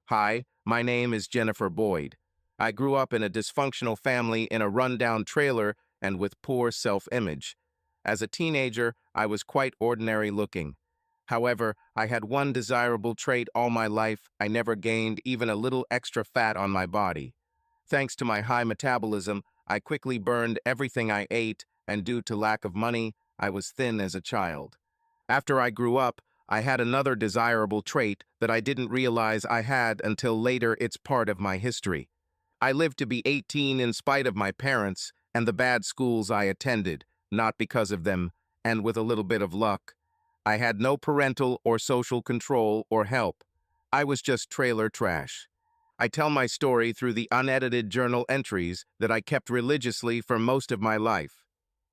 Hi, my name is Jennifer Boyd. I grew up in a dysfunctional family in a rundown trailer and with poor self-image. As a teenager, I was quite ordinary looking. However, I had one desirable trait all my life: I never gained even a little extra fat on my body. Thanks to my high metabolism, I quickly burned everything I ate, and due to lack of money, I was thin as a child. After I grew up, I had another desirable trait that I didn't realize I had until later. It's part of my history. I lived to be 18 in spite of my parents and the bad schools I attended, not because of them, and with a little bit of luck. I had no parental or social control or help. I was just trailer trash. I tell my story through the unedited journal entries that I kept religiously for most of my life.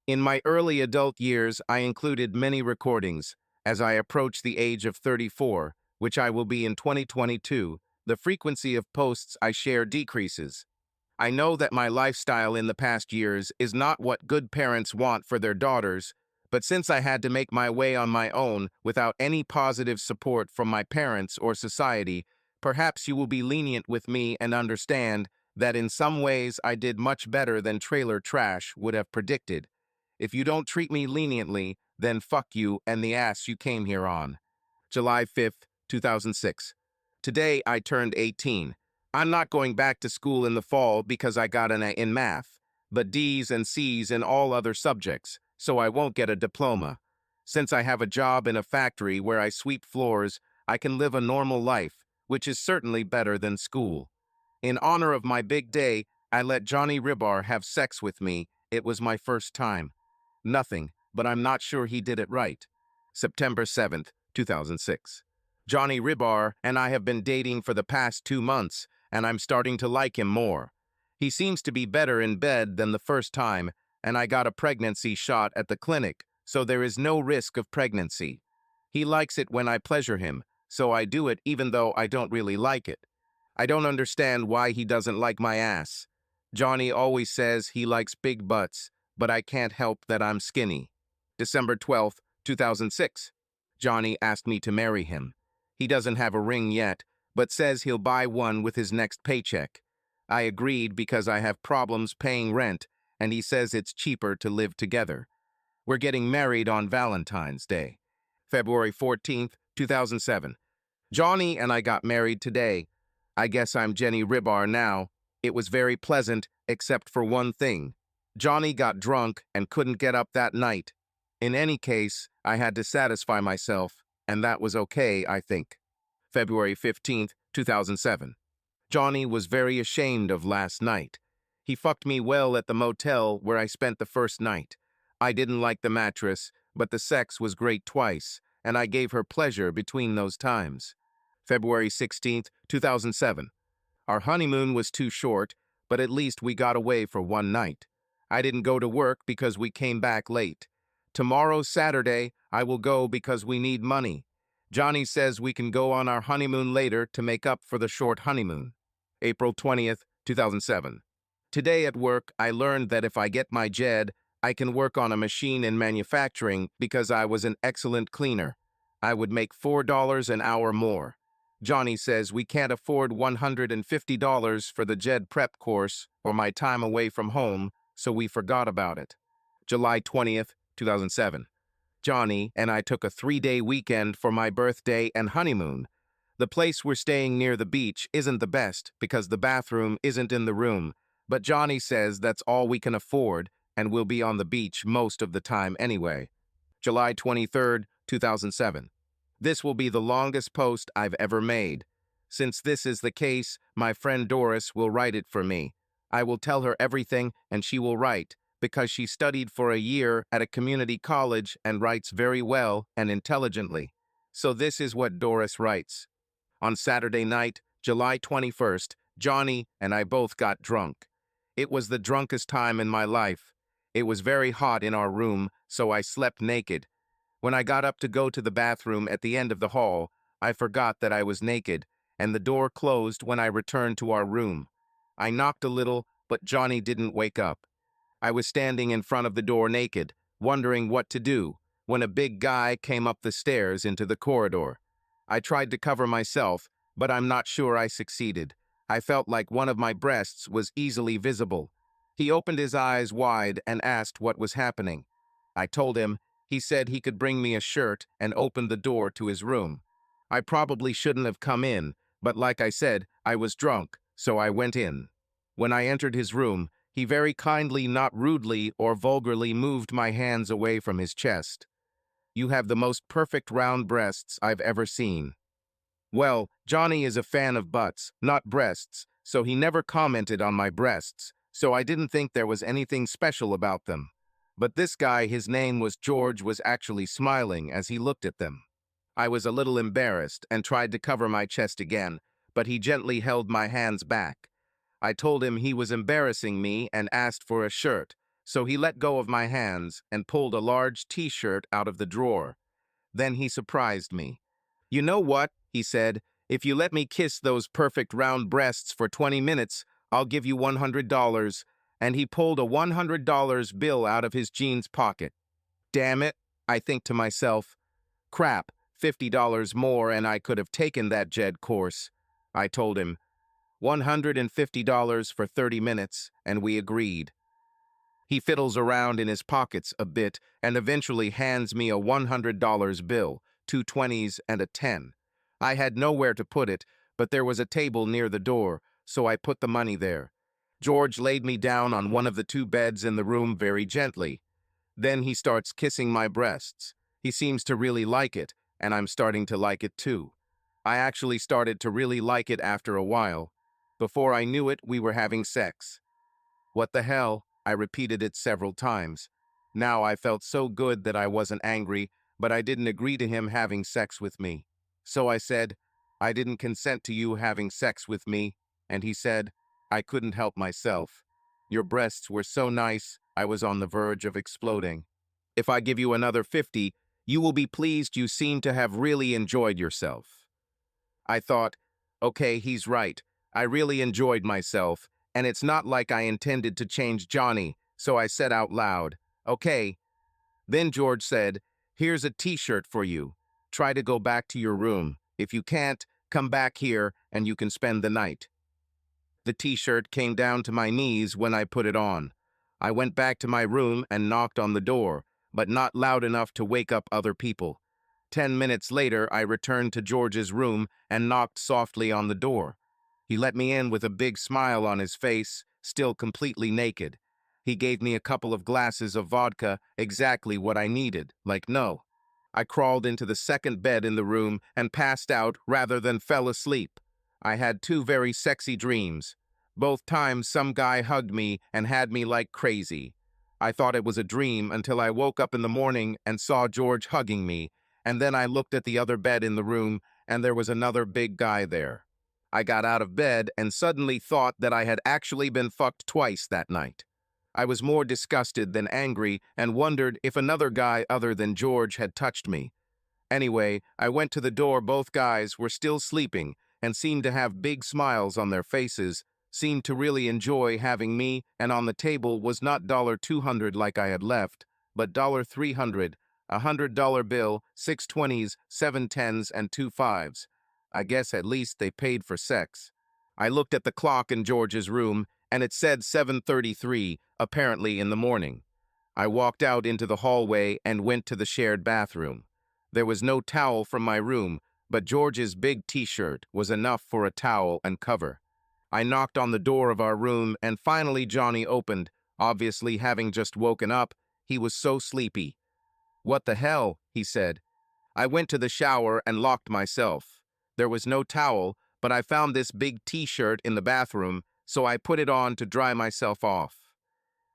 In my early adult years, I included many recordings. As I approach the age of 34, which I will be in 2022, the frequency of posts I share decreases. I know that my lifestyle in the past years is not what good parents want for their daughters, but since I had to make my way on my own without any positive support from my parents or society, perhaps you will be lenient with me and understand that in some ways I did much better than trailer trash would have predicted. If you don't treat me leniently, then fuck you and the ass you came here on. July 5th, 2006. Today I turned 18. I'm not going back to school in the fall because I got an A in math, but D's and C's in all other subjects, so I won't get a diploma. Since I have a job in a factory where I sweep floors, I can live a normal life, which is certainly better than school. In honor of my big day, I let Johnny Ribar have sex with me. It was my first time. Nothing, but I'm not sure he did it right. September 7th, 2006. Johnny Ribar and I have been dating for the past 2 months, and I'm starting to like him more. He seems to be better in bed than the first time, and I got a pregnancy shot at the clinic, so there is no risk of pregnancy. He likes it when I pleasure him, so I do it even though I don't really like it. I don't understand why he doesn't like my ass. Johnny always says he likes big butts, but I can't help that I'm skinny. December 12th, 2006. Johnny asked me to marry him. He doesn't have a ring yet, but says he'll buy one with his next paycheck. I agreed because I have problems paying rent, and he says it's cheaper to live together. We're getting married on Valentine's Day. February 14th, 2007. Johnny and I got married today. I guess I'm Jenny Ribar now. It was very pleasant, except for one thing. Johnny got drunk and couldn't get up that night. In any case, I had to satisfy myself, and that was okay, I think. February 15th, 2007. Johnny was very ashamed of last night. He fucked me well at the motel where I spent the first night. I didn't like the mattress, but the sex was great twice, and I gave her pleasure between those times. February 16th, 2007. Our honeymoon was too short, but at least we got away for one night. I didn't go to work because we came back late. Tomorrow, Saturday, I will go because we need money. Johnny says we can go on our honeymoon later to make up for the short honeymoon. April 20th, 2007. Today at work, I learned that if I get my JED, I can work on a machine in manufacturing because I was an excellent cleaner. I would make $4 an hour more. Johnny says we can't afford $150 for the JED prep course or my time away from home, so we forgot about it. July 20th, 2007. Johnny and I took a 3-day weekend for my birthday and honeymoon. The place we're staying near the beach isn't the best because the bathroom isn't in the room, but Johnny says that's all we can afford and we'll be on the beach most of the time anyway. July 23rd, 2007. This will be the longest post I've ever made. Since this is the case, my friend Doris will write it for me. I will tell her everything and she will write, because she studied for a year at a community college and writes very well and intelligently. So this is what Doris writes. On Saturday night, July 21st, Johnny and I both got drunk. It was the drunkest time in my life. It was very hot in our room, so I slept naked. When I got up to go to the bathroom at the end of the hall, I forgot that I was naked, and the door closed when I returned to our room. I knocked a little, but Johnny didn't wake up. I was standing in front of the door naked, wondering what to do, when a big guy came up the stairs into the corridor. I tried to cover myself, but I'm not sure I succeeded. I felt like one of my breasts was easily visible. He opened his eyes wide and asked what was happening. I told him. He said he could bring me a shirt and opened the door to his room. I probably shouldn't have come in, but like I said, I was drunk, so I went in. When I entered his room, he very kindly, not rudely or vulgarly, moved my hands away from his chest. "You have the most perfect round breasts I've ever seen." Well, Johnny is a fan of butts, not breasts, so he never commented on my breasts, so I didn't think there was anything special about them. But this guy, his name was George, was actually smiling as he looked at them. I was a little embarrassed and tried to cover my chest again, but he gently held my hands back. I told him he was embarrassing me and asked for a shirt, so he let go of my hands and pulled a large t-shirt out of the drawer. Then he surprised me. "You know what?" he said. "If you let me kiss those perfect round breasts for 20 minutes, I'll give you $100. And he pulled a $100 bill out of his jeans pocket. Damn it, I think to myself. Crap, $50 more and I could have taken that JED course. I told him, $150 for 30 minutes, and we agreed. He fiddles around in his pockets a bit and eventually hands me a $100 bill, two 20s and a 10. I had nowhere to put it, but there was a table near the door, so I put the money there. George laid me down on one of the two beds in the room very gently. Then he starts kissing my breasts. He seems to really like it, and I'm starting to like it too. I actually started to really like it after a while. Before I knew it, we were having sex. What the hell? I repeated it several times. Now I felt so good that I wasn't angry, but I didn't agree to him having sex with me. So I said, "I didn't consent to you having sex with me," and he said, "I couldn't help myself. Your breasts were so nice, I was on the verge of exploding. If I give you another 50, you will be pleased you seem to have really enjoyed yourself." I thought, okay, he's right. I really enjoyed myself, and it's not like I intended to change Johnny, so I said out loud, "Okay." Then George said, "Here's a t-shirt for you. Try to go back to your room. If you can't, come back here and you can spend the night." The t-shirt came down to my knees when I put it on. I went back to my room and knocked on the door, but not loud enough to wake up other people. 10 minutes later, I returned to George's room and knocked softly on the door. He let me in with a big smile on his face, still completely naked. He gave me a couple of glasses of vodka, exactly what I needed, like no. I crawled into the second bed in the room and passed out rather than fell asleep. I had two very sexy dreams. Both times some guy hugged me and had me like crazy. I thought it was a dream until I woke up in the morning and saw George hugging me, and then I looked at the other bed in the room and there was another big guy there. I got out of bed and suddenly thought that I had actually been fucked twice that night. I was more disgusted than angry and wondered if another guy other than George had touched me. Anyway, I went to the door. Both guys were still sleeping and seemed to have big smiles on their faces, seemed to really enjoy having me, and on the table was not $200 like I had left, but $300, a $100 bill, 6 20s, 7 10s, and 2 5s. I guess at least they paid for sex. I looked at the clock in George's room, and it said 7:33, apparently in the morning. I walked out into the hallway and went to the shared bathroom. There was no towel from my room, but George's big t-shirt was enough for a towel and cover. I knocked on the door of our room, and finally Johnny opened. Obviously, having just woken up, he was so sleepy. "What the hell?" he said. I went to the shower and locked myself. There was no towel, but I found this big t-shirt in the bathroom, so I put it on to dry myself off.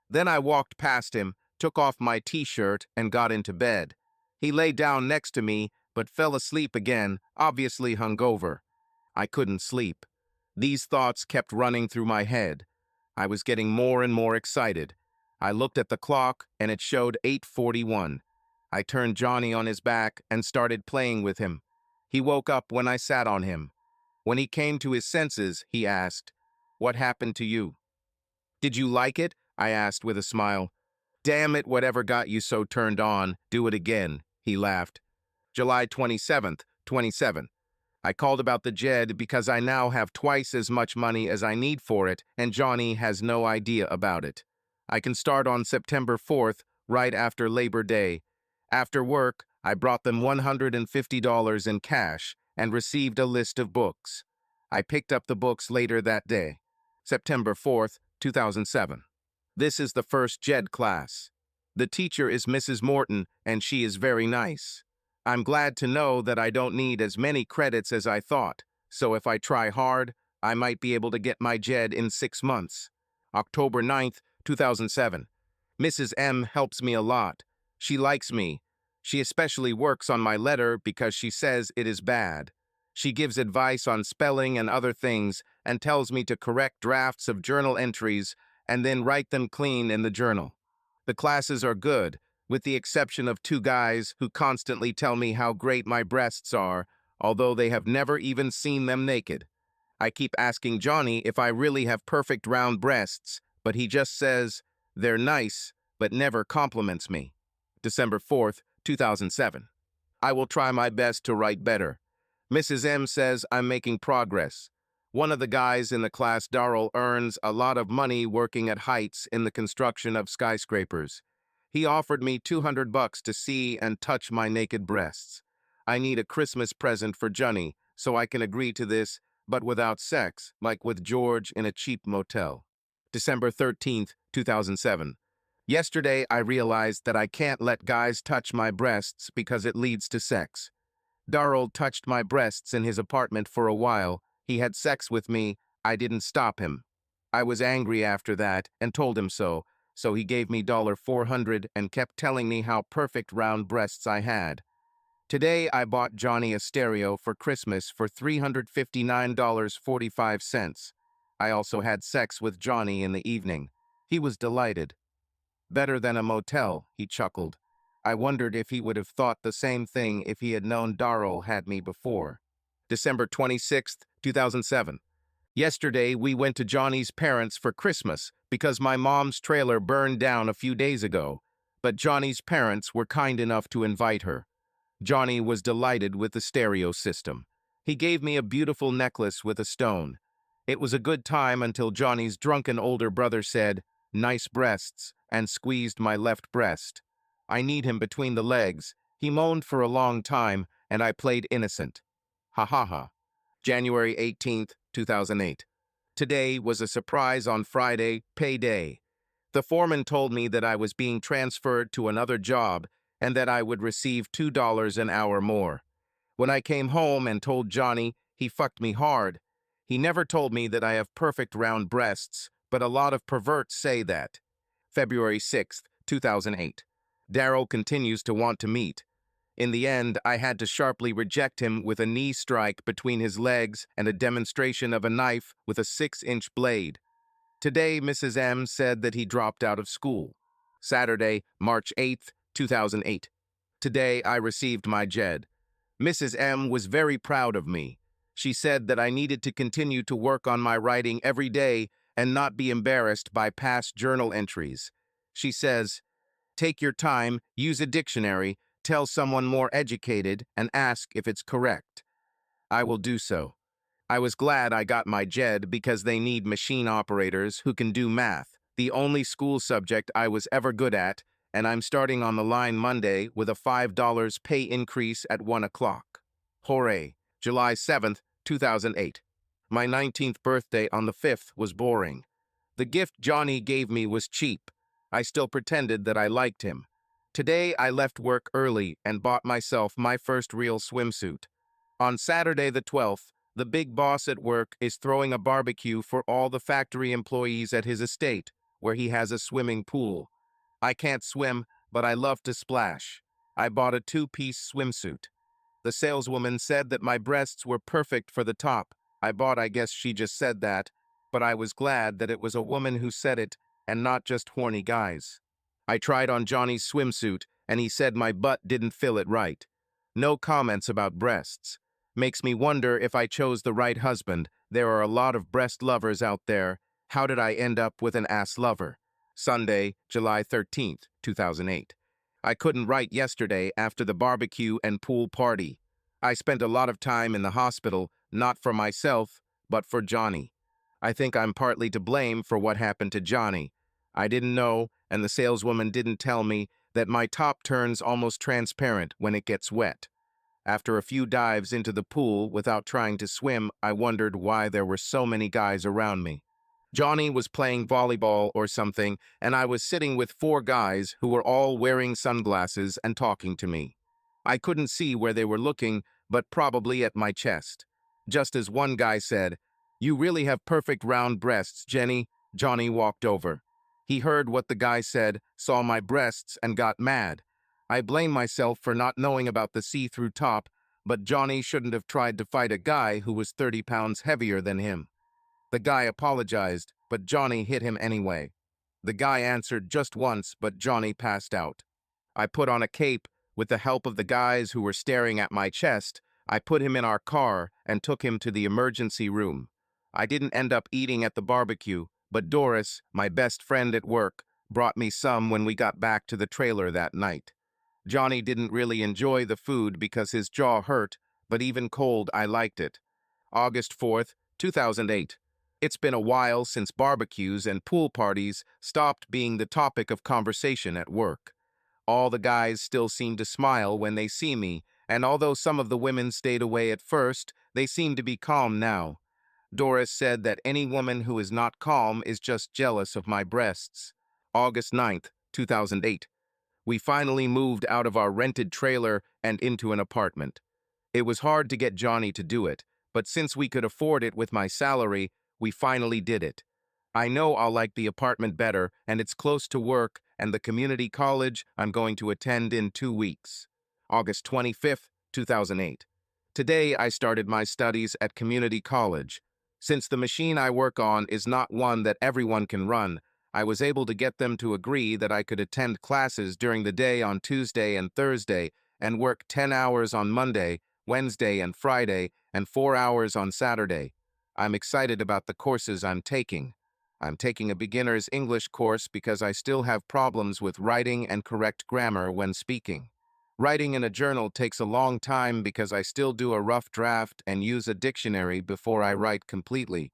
Then I walked past him, took off my t-shirt, and got into bed. He lay down next to me, but fell asleep again, obviously hungover. I couldn't sleep. These thoughts kept running through my head. I was getting more and more excited. I looked at the clock, and it showed 8:41. I turned Johnny on his back and started playing with him. He woke up when I sat on him. When he came to his senses, he asked, "What happened to you?" "Did you like it?" I asked with a smile. "Damn it, whatever got you so turned on, do it again," he laughed. July 27th, 27. I called about the Jed because I now have twice as much money as I need for it, and Johnny has no idea about it. I can start on September 4th, right after Labor Day. After work, I brought them $150 in cash and received a list of books. I picked up the books later that day, September 4th, 2007. This is the first Jed class. The teacher is Mrs. Morton, and she is very nice. I'm glad to know that I don't need as many credits as I thought, so if I try hard, I might be able to get my Jed in 6 months. October 9th, 2007. Mrs. M helps me a lot. She likes me. She especially works on my letter because she says it is bad. She gives advice on spelling and other things and tells me to correct drafts of journal entries and then write them clean in the journal. The classes are good, with the exception of 2 guys who constantly tell me how great my breasts are, although they have never even seen them naked. I keep asking Johnny if I really have perfect round breasts, but he just says, they're nice, but never compliments me. December 4th, 2007. I will try my best to write better. Mrs. M says I'm making progress. One of the guys in the class, Darrell, earns a lot of money working at Heights in the construction of skyscrapers. He offered me $200 to see and touch my naked breasts. I need a Christmas present for Johnny, so I can agree to this, but without sex, like with George in a cheap motel. December 13th, 2007. Yesterday, I realized that I can't let guys touch my breasts because it leads to sex. Darrell touched my breasts in his apartment for a while. He had sex with me. I didn't stop him. I was angry after that and told him so he gave me $400 and kept telling me how perfect round breasts I had. Today, I bought Johnny a stereo for Christmas for $359.45. I also had sex with Johnny in the evening. He was delighted. Better than a motel, he chuckled. I wondered if he would have thought the same thing if he had known Darrell had me before. December 26th, 2007. Yesterday, we went to Johnny's parents for Christmas because my mom's trailer burned down a few days ago, but Johnny's parents were kind enough to invite her. Johnny was delighted with the stereo system. He gave me a beautiful necklace with a stone. It was a good time until Johnny's drunken older brother said, "Nice breasts," and squeezed my left breast. I need him between the legs. He moaned for a long time, and I played innocent. Ha ha ha. January 18th, 2008. Today was a surprise on Friday, payday. The foreman told me that I was being transferred to another job and that I would receive $2 an hour more. When I came home and told Johnny, he fucked me hard. He never told me that I have perfect round breasts, but a lot of perverts say that. February 6th, 2008. Darrell continues to want to meet. In the end, I had to sharply reject him with a knee strike between his legs and a demonstration of a knife with a 6-inch blade. Today, Mrs. M said that he dropped out of school. Saturday, March 8th, 2008. Today, I received my Jed. Mrs. M was very proud of me. She said that I needed to continue to work on my writing every day and not be embarrassed by past journal entries. She says, "Take your time, use a dictionary, tell someone more educated, and ask if it's correct." I will do so. I was glad I got my Jed because they need machine operators who can do math, the only school subject I was ever good at, and I'm starting on the line Monday with a $5 pay increase at 1 o'clock. Hooray! July 7th, 2008. My 19th birthday on the 5th was boring. The gift Johnny gave me was cheap. I still pretended that I liked him. Today, I left work early and bought myself my first real swimsuit. On Saturday the 12th, the big boss at work is throwing a barbecue for all the factory employees at his estate, where he has a swimming pool. I can't swim, but I love to splash. I bought a 2-piece swimsuit. The saleswoman said that my breasts were perfect for the top. I guess she just said that, but I was glad that it was a woman who said it and not just horny guys. I tried on Johnny's swimsuit, and he said my butt didn't fill it right. No comments about breasts. Makes me wonder if I chose the right husband. There are a lot of breast lovers out there. How did I end up with an ass lover? Sunday, July 13th, 2008. I couldn't write yesterday after the barbecue and pool party. I spent a lot of time in the hospital, not for myself, but for Johnny. I think I'm partly to blame for what happened to Johnny. I didn't know, and the saleswoman didn't tell me, that my top turns almost transparent when it gets wet. After a few dives into the pool without trying to swim, I wondered why there were so many guys around me. Johnny was playing volleyball or something, and I was sitting with four guys who were all wearing sunglasses and talking to me. I couldn't see where they were looking, but probably at my chest. Just as one guy said, "You really have perfect round breasts, Jenny," Johnny walked over. He heard what the guy said, saw my breasts, and got mad. I blame myself for not knowing about the see-through top, but Johnny shouldn't have tried to fight a guy who was 30 pounds heavier than him. The guy apologized, but Johnny hit him anyway. The guy answered just once, but Johnny passed out. I put on a cape. With the help of the guys who were staring at my chest, I put him in our car and took him to the emergency room. I didn't end up eating at the barbecue, but Doris, my best friend at work, brought me some when we got back to the trailer that night. Johnny didn't really enjoy the food because his jaw hurt, but even cold, I liked it. August 4th, 2008. It's been a while since barbecues and pool parties stopped being the topic of conversation at work. All the guys still seem to smile when they see me, and although some of the women stayed away at first, they seem to be calm now. Doris said that any woman who is not calm is just jealous of my breasts. August 9th, 2008. We finally moved out of our rented trailer and into an apartment. It was hard to get Johnny to do it, but since we could afford it with my salary, we finally did it. I know I'll like the apartment better, and it's close to work and the community college I'm going to attend in 2 weeks. August 25th, 2008. Today I started my studies at community college. Since the machine I work on is not one that everyone can run, I was able to get them to agree that I could attend classes during the day on Tuesday and Thursday and work 10 hours on Monday, Wednesday, and Friday, and 4 hours on Saturday. I'm excited about the courses I'm taking. I'm taking a beginner's English course because I still have problems with writing and correct grammar when speaking. Writing in a journal takes a long time because I still do a rough draft and use a dictionary before I write completely.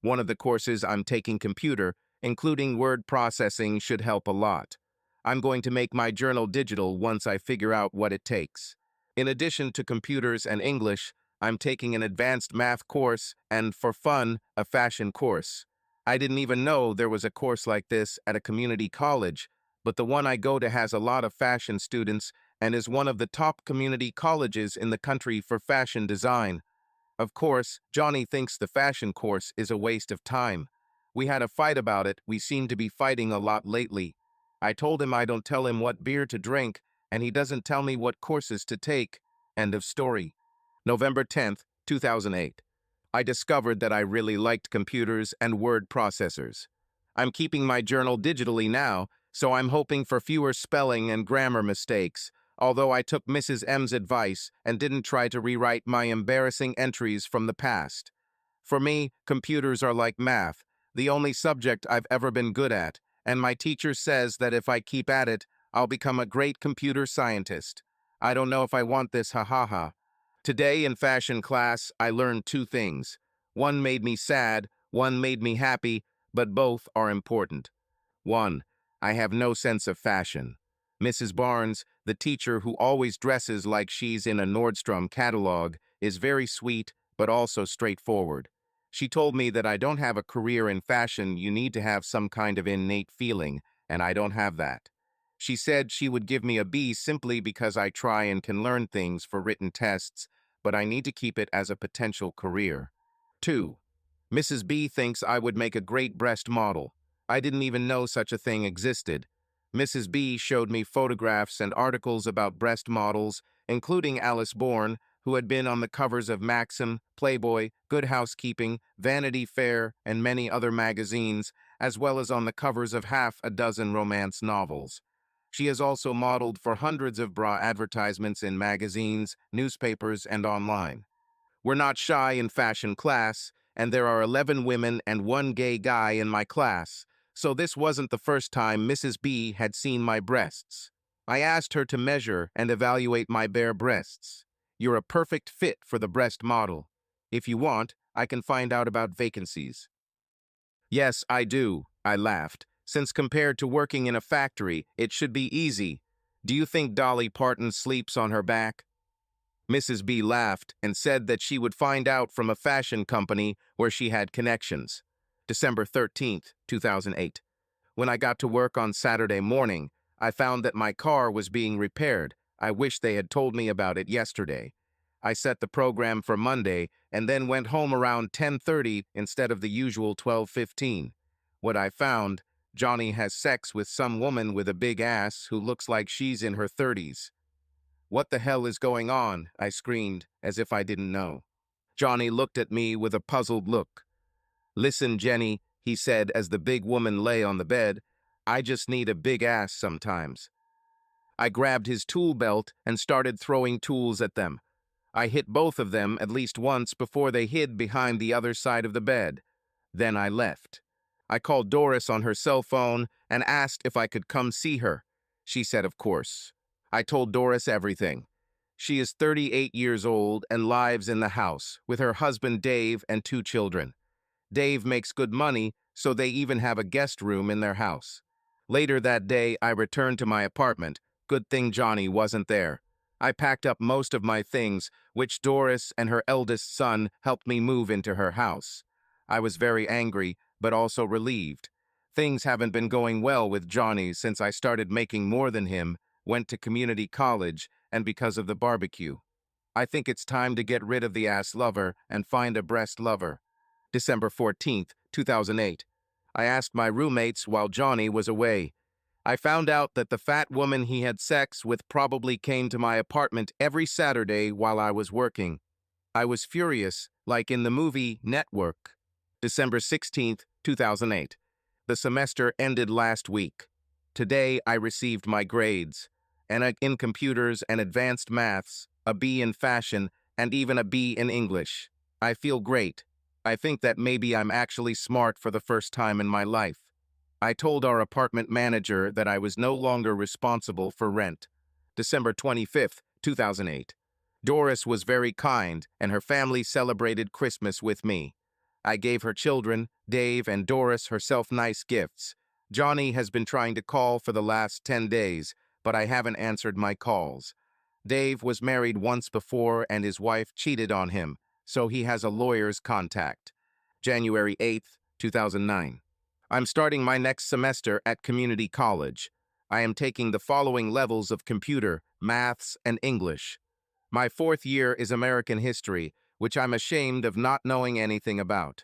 One of the courses I'm taking computer, including word processing, should help a lot. I'm going to make my journal digital once I figure out what it takes. In addition to computers and English, I'm taking an advanced math course and, for fun, a fashion course. I didn't even know there was a course like this at a community college, but the one I go to has a lot of fashion students and is one of the top community colleges in the country for fashion design. Of course, Johnny thinks the fashion course is a waste of time. We had a fight about it. We seem to be fighting a lot lately. I told him I don't tell him what beer to drink, and he doesn't tell me what courses to take. End of story. November 10th, 2008. I discovered that I really liked computers and word processors. I'm keeping my journal digitally now, so I'm hoping for fewer spelling and grammar mistakes, although I took Mrs. M's advice and didn't try to rewrite my embarrassing entries from the past. For me, computers are like math, the only subject I've ever been good at, and my teacher says that if I keep at it, I'll become a great computer scientist. I don't know if I want this, ha ha ha. Today in fashion class, I learned two things. One made me sad, one made me happy, but both are important. 1. I have no sense of fashion. Mrs. Barnes, the teacher who always dresses like she's in a Nordstrom catalog, is very sweet, but also straightforward. She told me that I don't have a career in fashion, you need to have some kind of innate feeling, and I don't have that. She said she would give me a B simply because I try and can learn things for written tests, but I need to keep it as a potential career. 2. Mrs. B thinks I would make a great breast model. I didn't even know such a thing existed. Mrs. B showed me photographs and articles about breast models, including Alice Bourne, who had been on the covers of Maxim, Playboy, Good Housekeeping, Vanity Fair, and many other magazines, as well as on the covers of half a dozen romance novels. She has also modeled for hundreds of bra advertisements in magazines, newspapers, and online. We're not shy in fashion class, and there are 11 women and one gay guy in my class, so this wasn't the first time Mrs. B had seen my breasts. I asked her to measure and evaluate my bare breasts. You're a perfect fit for the breast model. If you want, I can find out about vacancies. Yes, I do, I laughed. Since compared to working in a factory, it should be easy. Do you think Dolly Parton sleeps on her back? Mrs. B laughed and said that she would find out from a fashion company where she had connections. December 13th, 2008. When I got to work on Saturday morning, I found that my car was being repaired. I wish they had told me about it yesterday. I set the program for Monday and then went home around 10:30 instead of the usual 12:15. What I found, Johnny has sex with some woman with a big ass who looks like she's in her 30s. What the hell is going on? I screamed, as if I didn't know. Johnny looked at me with a puzzled look. Listen, Jenny, he said as the big woman lay on the bed, I just need a big ass sometimes. I grabbed his tool belt and started throwing tools at them. I hit both of them at least once before they hid behind the other side of the bed. Then I left. I called Doris on her cell phone and asked if I could come see her. She said, of course. I told Doris everything. She is 38 years old and lives in the house with her husband Dave and 2 children. Dave makes good money, so they even have a guest room in their house. Later that day, I returned to my apartment. Good thing Johnny wasn't there. I packed up most of my things, which Doris and her eldest son helped me move into her house. I was very angry, but also relieved. Things haven't been going well with Johnny since I started making more than him, went to community college, and because of the barbecue. I think it's time to get rid of the ass lover and find a breast lover. December 14th, 2008. I asked my roommates while Johnny was away. I found out that the fat woman he had sex with probably came to my apartment every Saturday while I was working. I was furious, like in the movie Network. December 16th, 2008. The semester ended last week. Today I received my grades, and in computers and advanced maths, a B in fashion, and even a B in English. I feel great. I think that maybe I'm actually smart for the first time in my life. I told our apartment manager that I was no longer responsible for rent. December 25th, 2008. Doris was very kind, and her family celebrated Christmas with me. I gave her children, Dave and Doris, herself nice gifts. Johnny has been trying to call for the last 10 days, but I haven't answered my calls. Dave was married once before and his wife cheated on him, so he has a lawyer's contact. January 8th, 2009. I'm starting my next semester at community college. I am taking the following levels of computer, maths, and English. My 4th year is American history, which I'm ashamed of not knowing anything about.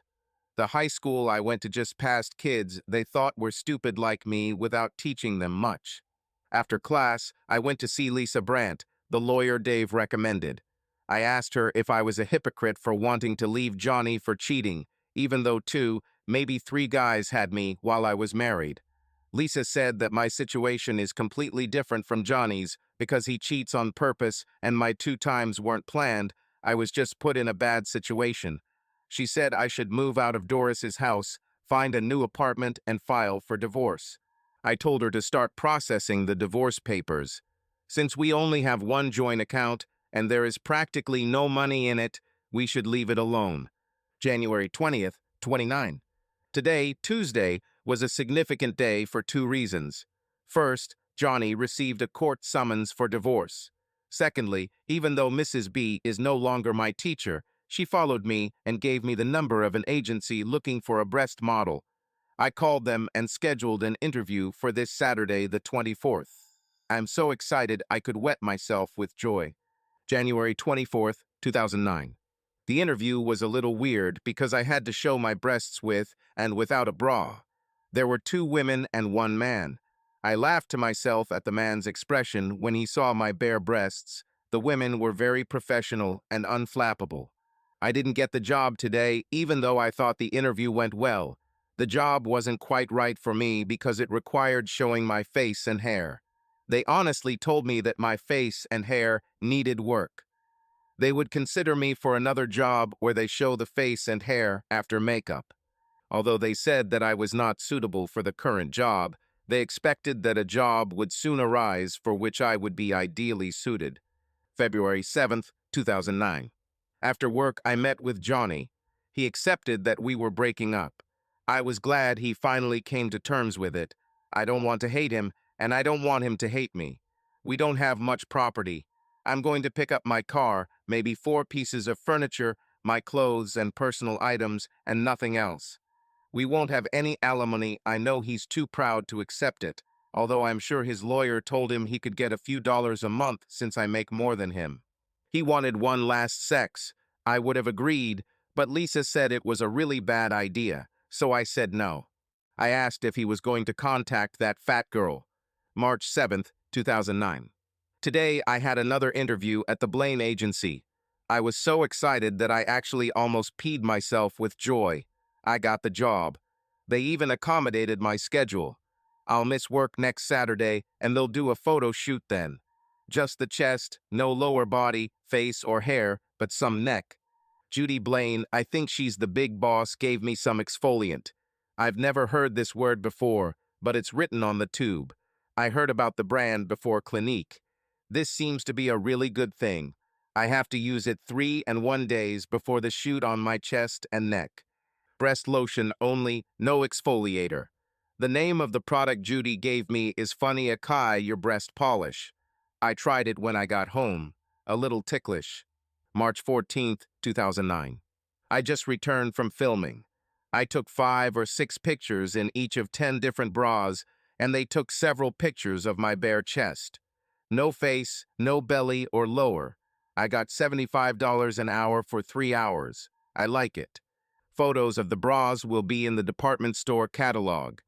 The high school I went to just passed kids they thought were stupid like me without teaching them much. After class, I went to see Lisa Brandt, the lawyer Dave recommended. I asked her if I was a hypocrite for wanting to leave Johnny for cheating, even though 2, maybe 3 guys had me while I was married. Lisa said that my situation is completely different from Johnny's because he cheats on purpose and my 2 times weren't planned. I was just put in a bad situation. She said I should move out of Doris's house, find a new apartment, and file for divorce. I told her to start processing the divorce papers. Since we only have one joint account and there is practically no money in it, we should leave it alone. January 20th, 29. Today, Tuesday, was a significant day for 2 reasons. First, Johnny received a court summons for divorce. Secondly, even though Mrs. B is no longer my teacher, she followed me and gave me the number of an agency looking for a breast model. I called them and scheduled an interview for this Saturday, the 24th. I'm so excited I could wet myself with joy. January 24th, 2009. The interview was a little weird because I had to show my breasts with and without a bra. There were 2 women and 1 man. I laughed to myself at the man's expression when he saw my bare breasts. The women were very professional and unflappable. I didn't get the job today, even though I thought the interview went well. The job wasn't quite right for me because it required showing my face and hair. They honestly told me that my face and hair needed work. They would consider me for another job where they show the face and hair after makeup. Although they said that I was not suitable for the current job, they expected that a job would soon arise for which I would be ideally suited. February 7th, 2009. After work, I met with Johnny. He accepted that we were breaking up. I was glad he finally came to terms with it. I don't want to hate him, and I don't want him to hate me. We don't have much property. I'm going to pick up my car, maybe 4 pieces of furniture, my clothes and personal items, and nothing else. We won't have any alimony. I know he's too proud to accept it, although I'm sure his lawyer told him he could get a few dollars a month since I make more than him. He wanted one last sex. I would have agreed, but Lisa said it was a really bad idea, so I said no. I asked if he was going to contact that fat girl. March 7th, 2009. Today, I had another interview at the Blaine agency. I was so excited that I actually almost peed myself with joy. I got the job. They even accommodated my schedule. I'll miss work next Saturday, and they'll do a photo shoot then. Just the chest, no lower body, face, or hair, but some neck. Judy Blaine, I think she's the big boss, gave me some exfoliant. I've never heard this word before, but it's written on the tube. I heard about the brand before Clinique. This seems to be a really good thing. I have to use it 3 and 1 days before the shoot on my chest and neck. Breast lotion only, no exfoliator. The name of the product Judy gave me is Funny Akai Your Breast Polish. I tried it when I got home. A little ticklish. March 14th, 2009. I just returned from filming. I took 5 or 6 pictures in each of 10 different bras, and they took several pictures of my bare chest. No face, no belly or lower. I got $75 an hour for 3 hours. I like it. Photos of the bras will be in the department store catalog.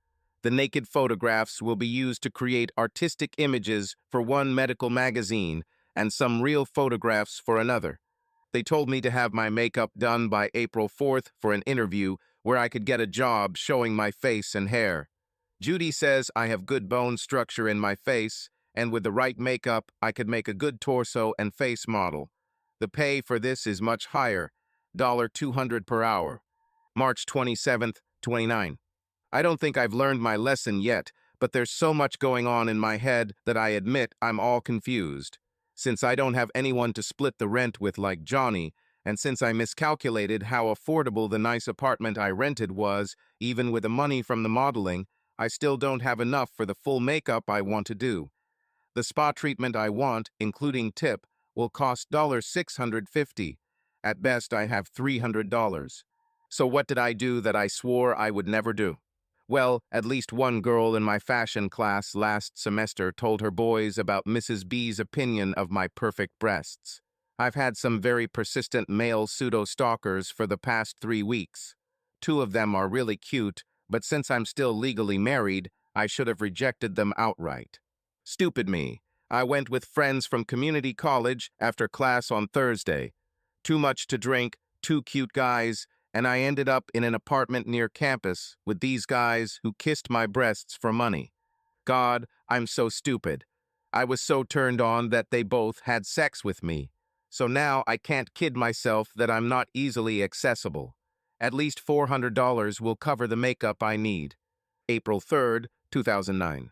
The naked photographs will be used to create artistic images for one medical magazine and some real photographs for another. They told me to have my makeup done by April 4th for an interview where I could get a job showing my face and hair. Judy says I have good bone structure in my face, and with the right makeup, I could make a good torso and face model. The pay for this is much higher, $200 per hour. March 27th, 29. I don't think I've learned my lesson yet, but there's so much going on in my head that I admit I'm all confused. Since I don't have anyone to split the rent with like Johnny, and since I miscalculated how affordable the nice apartment I rented was, even with the money from the modeling, I still don't have enough for the full makeup I want to do. The spa treatment I want, including tip, will cost $650. At best, I have $300. So what did I do that I swore I would never do? Well, at least one girl in my fashion class last semester told her boys about Mrs. B's opinion of my perfect breasts. I've had some very persistent male pseudo-stalkers for the past 3 weeks. 2 of them are really cute, but since I'm still legally married, I should have rejected them outright. Stupid me. I went with friends from community college after class on Thursday. Too much to drink, 2 cute guys, and I ended up in an apartment near campus with these guys who kissed my breasts for money. God, I'm so stupid. I was so turned on that they both had sex with me. So now I can't kid myself that I'm not easily accessible. At least $400 will cover the makeup I need. April 3rd, 2009.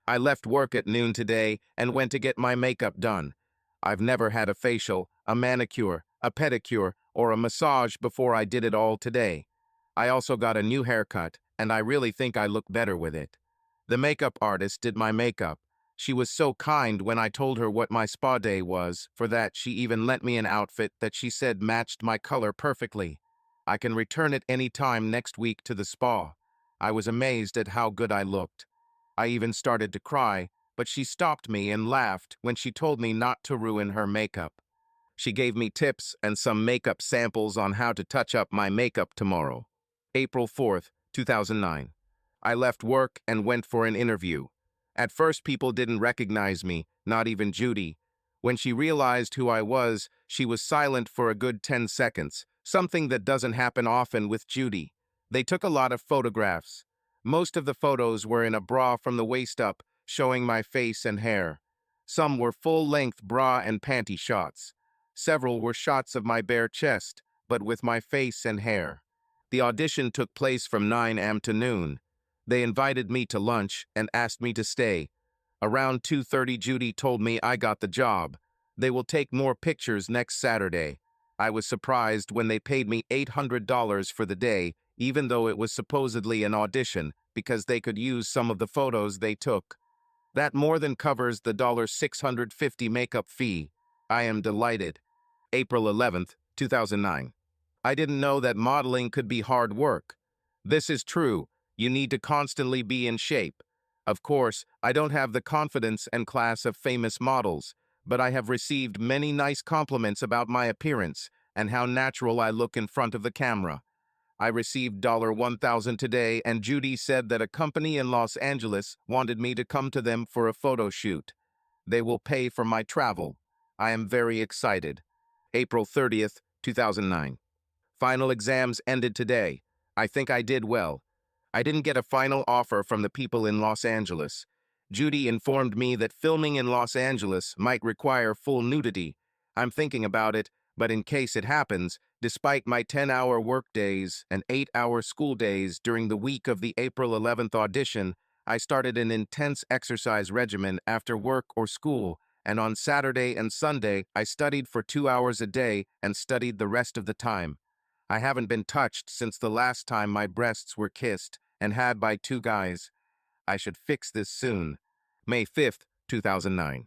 I left work at noon today and went to get my makeup done. I've never had a facial, a manicure, a pedicure, or a massage before I did it all today. I also got a new haircut, and I really think I look better with it. The makeup artist did my makeup. She was so kind when I told her what my spa day was. For that, she even lent me an outfit that she said matched my color perfectly. I can return it any time next week to the spa. I was amazed at how good I looked. I even started to cry, but she stopped me and laughed when she told me not to ruin her makeup. She gave me tips and some makeup samples on how to touch up my makeup tomorrow. April 4th, 2009. I left work and went for an interview. At first, people didn't recognize me, not even Judy. When she realized who I was, she was silent for a good 10 seconds, something that doesn't happen often with Judy. They took a lot of photographs. Most of the photos were in a bra from the waist up, showing my face and hair. Some were full-length bra and panty shots. Several were shots of my bare chest, but with my face and hair. The audition took place from 9 a.m. to noon. They invited me to lunch and asked me to stay. Around 2:30, Judy told me I got the job. They will take more pictures next Saturday. I was surprised when they paid me $800 for the day, even though it was supposedly an audition, because they could use some of the photos they took. That more than covers the $650 makeup fee. I am delighted. April 11th, 2009. I didn't know that modeling could be hard work. This is true. You need to constantly be in shape. Of course, I don't have the confidence and class of famous models, but I have received many nice compliments about my appearance and how natural I look in front of the camera. I received $1,000 today, and Judy said that a company in Los Angeles wanted me to come to them for a photo shoot. They will pay for my travel. I am very excited. April 30th, 2009. Final exams ended today. I think I did well. I didn't get a final offer from the people in Los Angeles. Judy informed me that filming in Los Angeles might require full nudity. I'm thinking about it, but in case it happens, despite my 10-hour workdays and 8-hour school days during the week of the April 11th audition, I started an intense exercise regimen after work or school, and on Saturday and Sunday, I studied for 2 hours a day and studied the rest of the time. I haven't been touched since the last time my breasts were kissed and had by two guys. I should fix this soon. May 5th, 2009.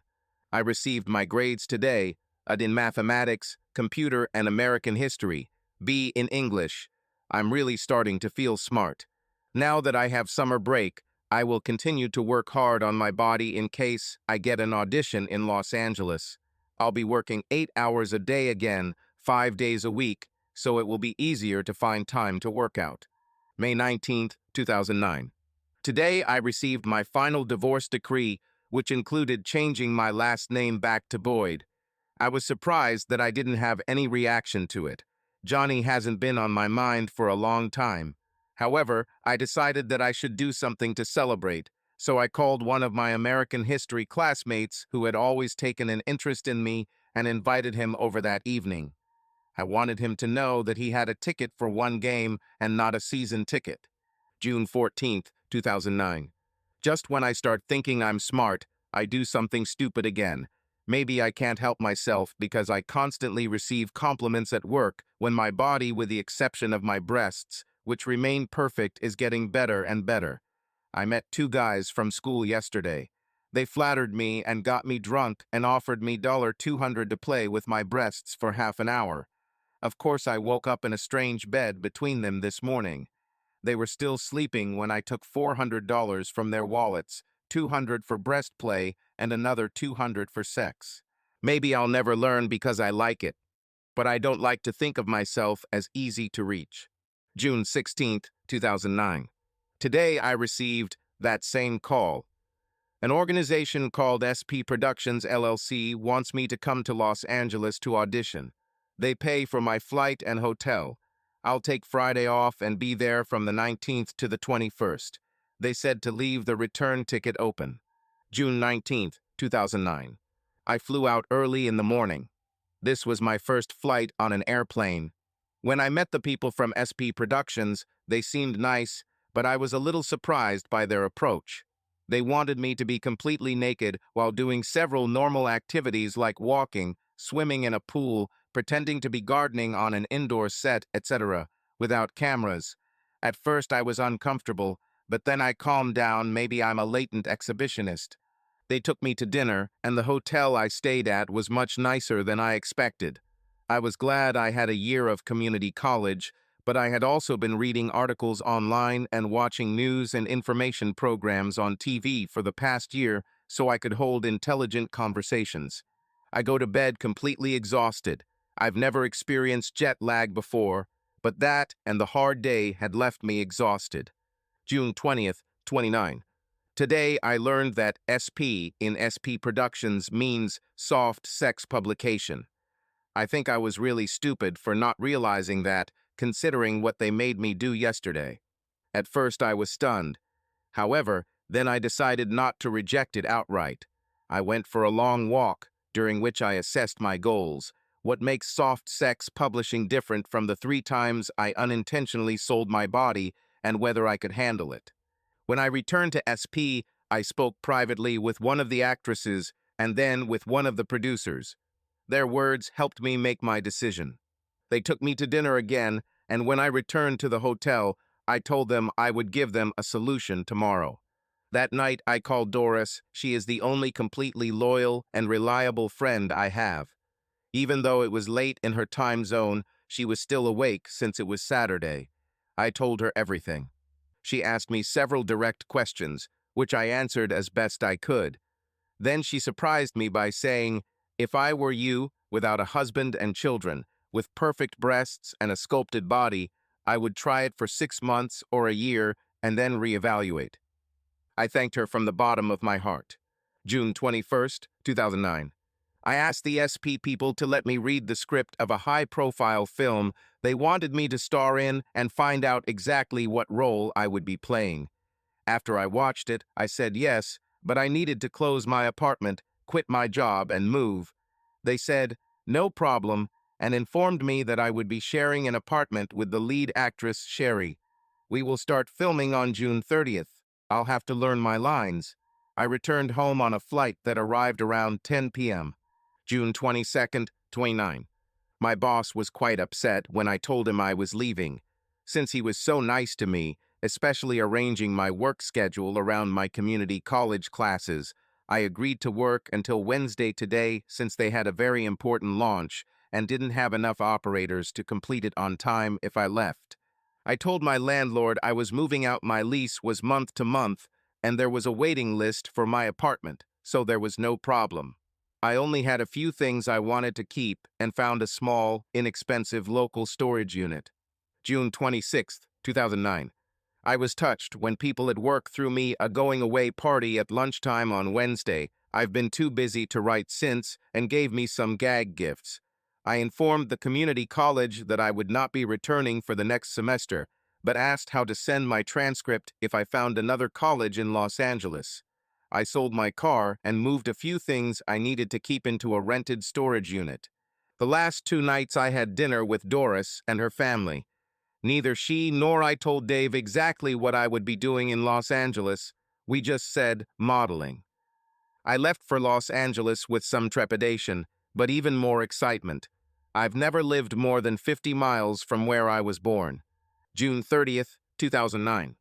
I received my grades today, A in mathematics, computer, and American history, B in English. I'm really starting to feel smart. Now that I have summer break, I will continue to work hard on my body in case I get an audition in Los Angeles. I'll be working 8 hours a day again, 5 days a week, so it will be easier to find time to work out. May 19th, 2009. Today I received my final divorce decree, which included changing my last name back to Boyd. I was surprised that I didn't have any reaction to it. Johnny hasn't been on my mind for a long time. However, I decided that I should do something to celebrate, so I called one of my American history classmates who had always taken an interest in me and invited him over that evening. I wanted him to know that he had a ticket for one game and not a season ticket. June 14th, 2009. Just when I start thinking I'm smart, I do something stupid again. Maybe I can't help myself because I constantly receive compliments at work when my body, with the exception of my breasts, which remain perfect, is getting better and better. I met two guys from school yesterday. They flattered me and got me drunk and offered me $200 to play with my breasts for half an hour. Of course, I woke up in a strange bed between them this morning. They were still sleeping when I took $400 from their wallets, $200 for breast play and another $200 for sex. Maybe I'll never learn because I like it, but I don't like to think of myself as easy to reach. June 16th, 2009. Today I received that same call. An organization called SP Productions LLC wants me to come to Los Angeles to audition. They pay for my flight and hotel. I'll take Friday off and be there from the 19th to the 21st. They said to leave the return ticket open. June 19th, 2009. I flew out early in the morning. This was my first flight on an airplane. When I met the people from SP Productions, they seemed nice, but I was a little surprised by their approach. They wanted me to be completely naked while doing several normal activities like walking, swimming in a pool, pretending to be gardening on an indoor set, etc., without cameras. At first I was uncomfortable, but then I calmed down. Maybe I'm a latent exhibitionist. They took me to dinner, and the hotel I stayed at was much nicer than I expected. I was glad I had a year of community college, but I had also been reading articles online and watching news and information programs on TV for the past year so I could hold intelligent conversations. I go to bed completely exhausted. I've never experienced jet lag before, but that and the hard day had left me exhausted. June 20th, 29. Today I learned that SP in SP Productions means soft sex publication. I think I was really stupid for not realizing that, considering what they made me do yesterday. At first I was stunned. However, then I decided not to reject it outright. I went for a long walk, during which I assessed my goals. What makes soft sex publishing different from the 3 times I unintentionally sold my body, and whether I could handle it. When I returned to SP, I spoke privately with one of the actresses and then with one of the producers. Their words helped me make my decision. They took me to dinner again, and when I returned to the hotel, I told them I would give them a solution tomorrow. That night, I called Doris. She is the only completely loyal and reliable friend I have. Even though it was late in her time zone, she was still awake since it was Saturday. I told her everything. She asked me several direct questions, which I answered as best I could. Then she surprised me by saying, "If I were you, without a husband and children, with perfect breasts and a sculpted body, I would try it for 6 months or a year and then reevaluate." I thanked her from the bottom of my heart. June 21st, 2009. I asked the SP people to let me read the script of a high-profile film they wanted me to star in and find out exactly what role I would be playing. After I watched it, I said yes, but I needed to close my apartment, quit my job, and move. They said, "No problem," and informed me that I would be sharing an apartment with the lead actress, Sherry. "We will start filming on June 30th. I'll have to learn my lines." I returned home on a flight that arrived around 10 p.m. June 22nd, 29. My boss was quite upset when I told him I was leaving. Since he was so nice to me, especially arranging my work schedule around my community college classes, I agreed to work until Wednesday today since they had a very important launch and didn't have enough operators to complete it on time if I left. I told my landlord I was moving out. My lease was month to month, and there was a waiting list for my apartment, so there was no problem. I only had a few things I wanted to keep and found a small, inexpensive local storage unit. June 26th, 2009. I was touched when people at work threw me a going-away party at lunchtime on Wednesday. I've been too busy to write since and gave me some gag gifts. I informed the community college that I would not be returning for the next semester, but asked how to send my transcript if I found another college in Los Angeles. I sold my car and moved a few things I needed to keep into a rented storage unit. The last 2 nights I had dinner with Doris and her family. Neither she nor I told Dave exactly what I would be doing in Los Angeles. We just said modeling. I left for Los Angeles with some trepidation, but even more excitement. I've never lived more than 50 miles from where I was born. June 30th, 2009.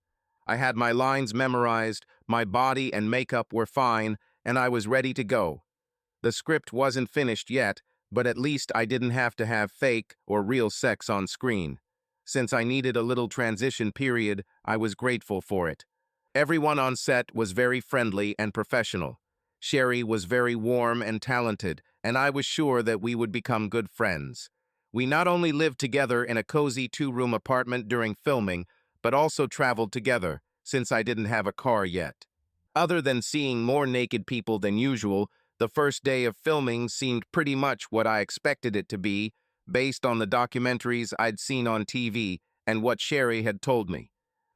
I had my lines memorized, my body and makeup were fine, and I was ready to go. The script wasn't finished yet, but at least I didn't have to have fake or real sex on screen. Since I needed a little transition period, I was grateful for it. Everyone on set was very friendly and professional. Sherry was very warm and talented, and I was sure that we would become good friends. We not only lived together in a cozy 2-room apartment during filming, but also traveled together, since I didn't have a car yet. Other than seeing more naked people than usual, the first day of filming seemed pretty much what I expected it to be, based on the documentaries I'd seen on TV and what Sherry had told me.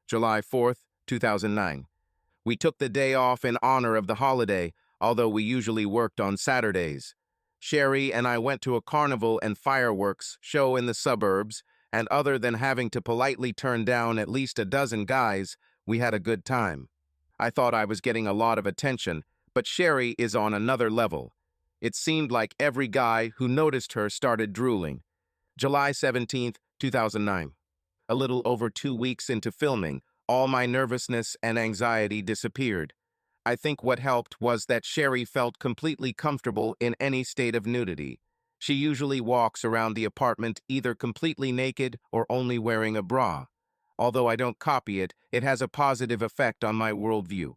July 4th, 2009. We took the day off in honor of the holiday, although we usually worked on Saturdays. Sherry and I went to a carnival and fireworks show in the suburbs, and other than having to politely turn down at least a dozen guys, we had a good time. I thought I was getting a lot of attention, but Sherry is on another level. It seemed like every guy who noticed her started drooling. July 17th, 2009. A little over 2 weeks into filming, all my nervousness and anxiety disappeared. I think what helped was that Sherry felt completely comfortable in any state of nudity. She usually walks around the apartment either completely naked or only wearing a bra. Although I don't copy it, it has a positive effect on my worldview.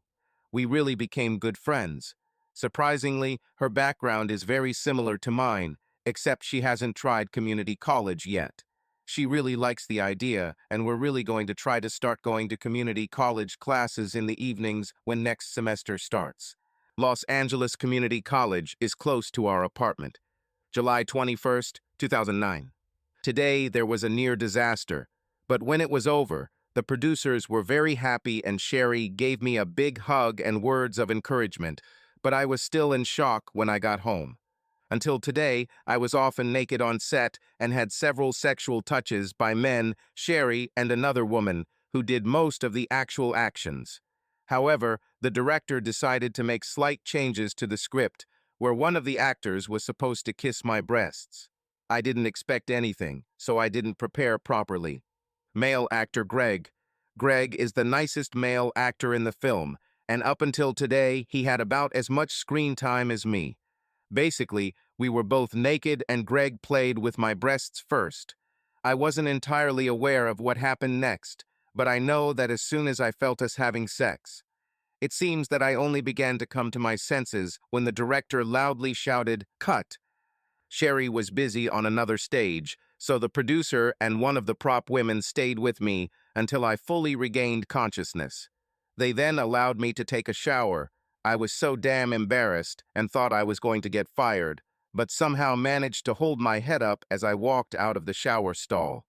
We really became good friends. Surprisingly, her background is very similar to mine, except she hasn't tried community college yet. She really likes the idea, and we're really going to try to start going to community college classes in the evenings when next semester starts. Los Angeles Community College is close to our apartment. July 21st, 2009. Today, there was a near disaster, but when it was over, the producers were very happy and Sherry gave me a big hug and words of encouragement, but I was still in shock when I got home. Until today, I was often naked on set and had several sexual touches by men, Sherry, and another woman, who did most of the actual actions. However, the director decided to make slight changes to the script, where one of the actors was supposed to kiss my breasts. I didn't expect anything, so I didn't prepare properly. Male actor Greg. Greg is the nicest male actor in the film, and up until today, he had about as much screen time as me. Basically, we were both naked and Greg played with my breasts first. I wasn't entirely aware of what happened next, but I know that as soon as I felt us having sex, it seems that I only began to come to my senses when the director loudly shouted, "Cut!" Sherry was busy on another stage, so the producer and one of the prop women stayed with me until I fully regained consciousness. They then allowed me to take a shower. I was so damn embarrassed and thought I was going to get fired, but somehow managed to hold my head up as I walked out of the shower stall.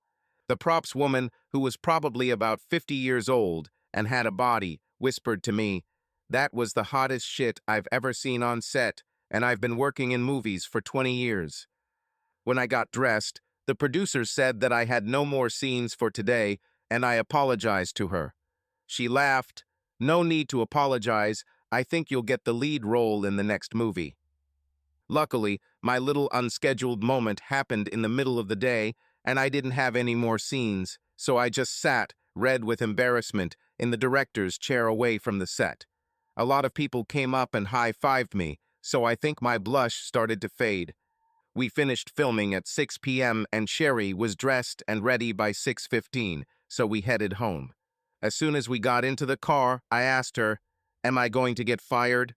The props woman, who was probably about 50 years old and had a body, whispered to me, "That was the hottest shit I've ever seen on set, and I've been working in movies for 20 years. When I got dressed, the producers said that I had no more scenes for today, and I apologized to her. She laughed. "No need to apologize. I think you'll get the lead role in the next movie." Luckily, my little unscheduled moment happened in the middle of the day, and I didn't have any more scenes, so I just sat, red with embarrassment, in the director's chair away from the set. A lot of people came up and high-fived me, so I think my blush started to fade. We finished filming at 6 p.m. and Sherry was dressed and ready by 6:15, so we headed home. As soon as we got into the car, I asked her, "Am I going to get fired?"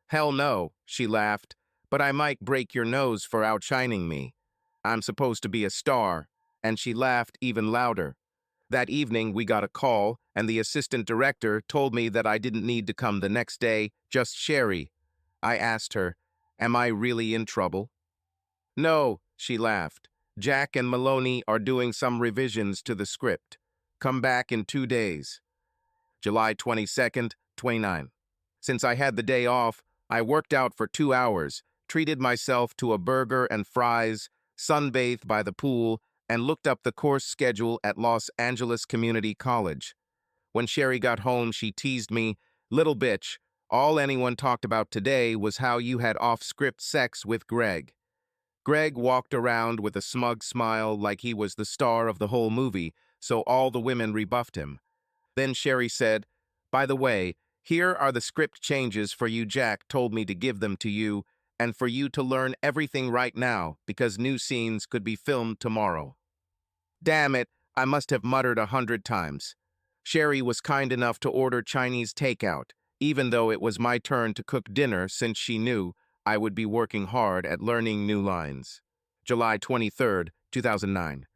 "Hell no," she laughed, "but I might break your nose for outshining me. I'm supposed to be a star," and she laughed even louder. That evening, we got a call, and the assistant director told me that I didn't need to come the next day, just Sherry. I asked her, "Am I really in trouble?" "No," she laughed. "Jack and Maloney are doing some revisions to the script. Come back in 2 days." July 22nd, 29. Since I had the day off, I worked out for 2 hours, treated myself to a burger and fries, sunbathed by the pool, and looked up the course schedule at Los Angeles Community College. When Sherry got home, she teased me, "Little bitch, all anyone talked about today was how you had off-script sex with Greg." Greg walked around with a smug smile like he was the star of the whole movie, so all the women rebuffed him. Then Sherry said, "By the way, here are the script changes for you. Jack told me to give them to you, and for you to learn everything right now, because new scenes could be filmed tomorrow." Damn it, I must have muttered 100 times. Sherry was kind enough to order Chinese takeout, even though it was my turn to cook dinner since she knew I would be working hard at learning new lines. July 23rd, 2009.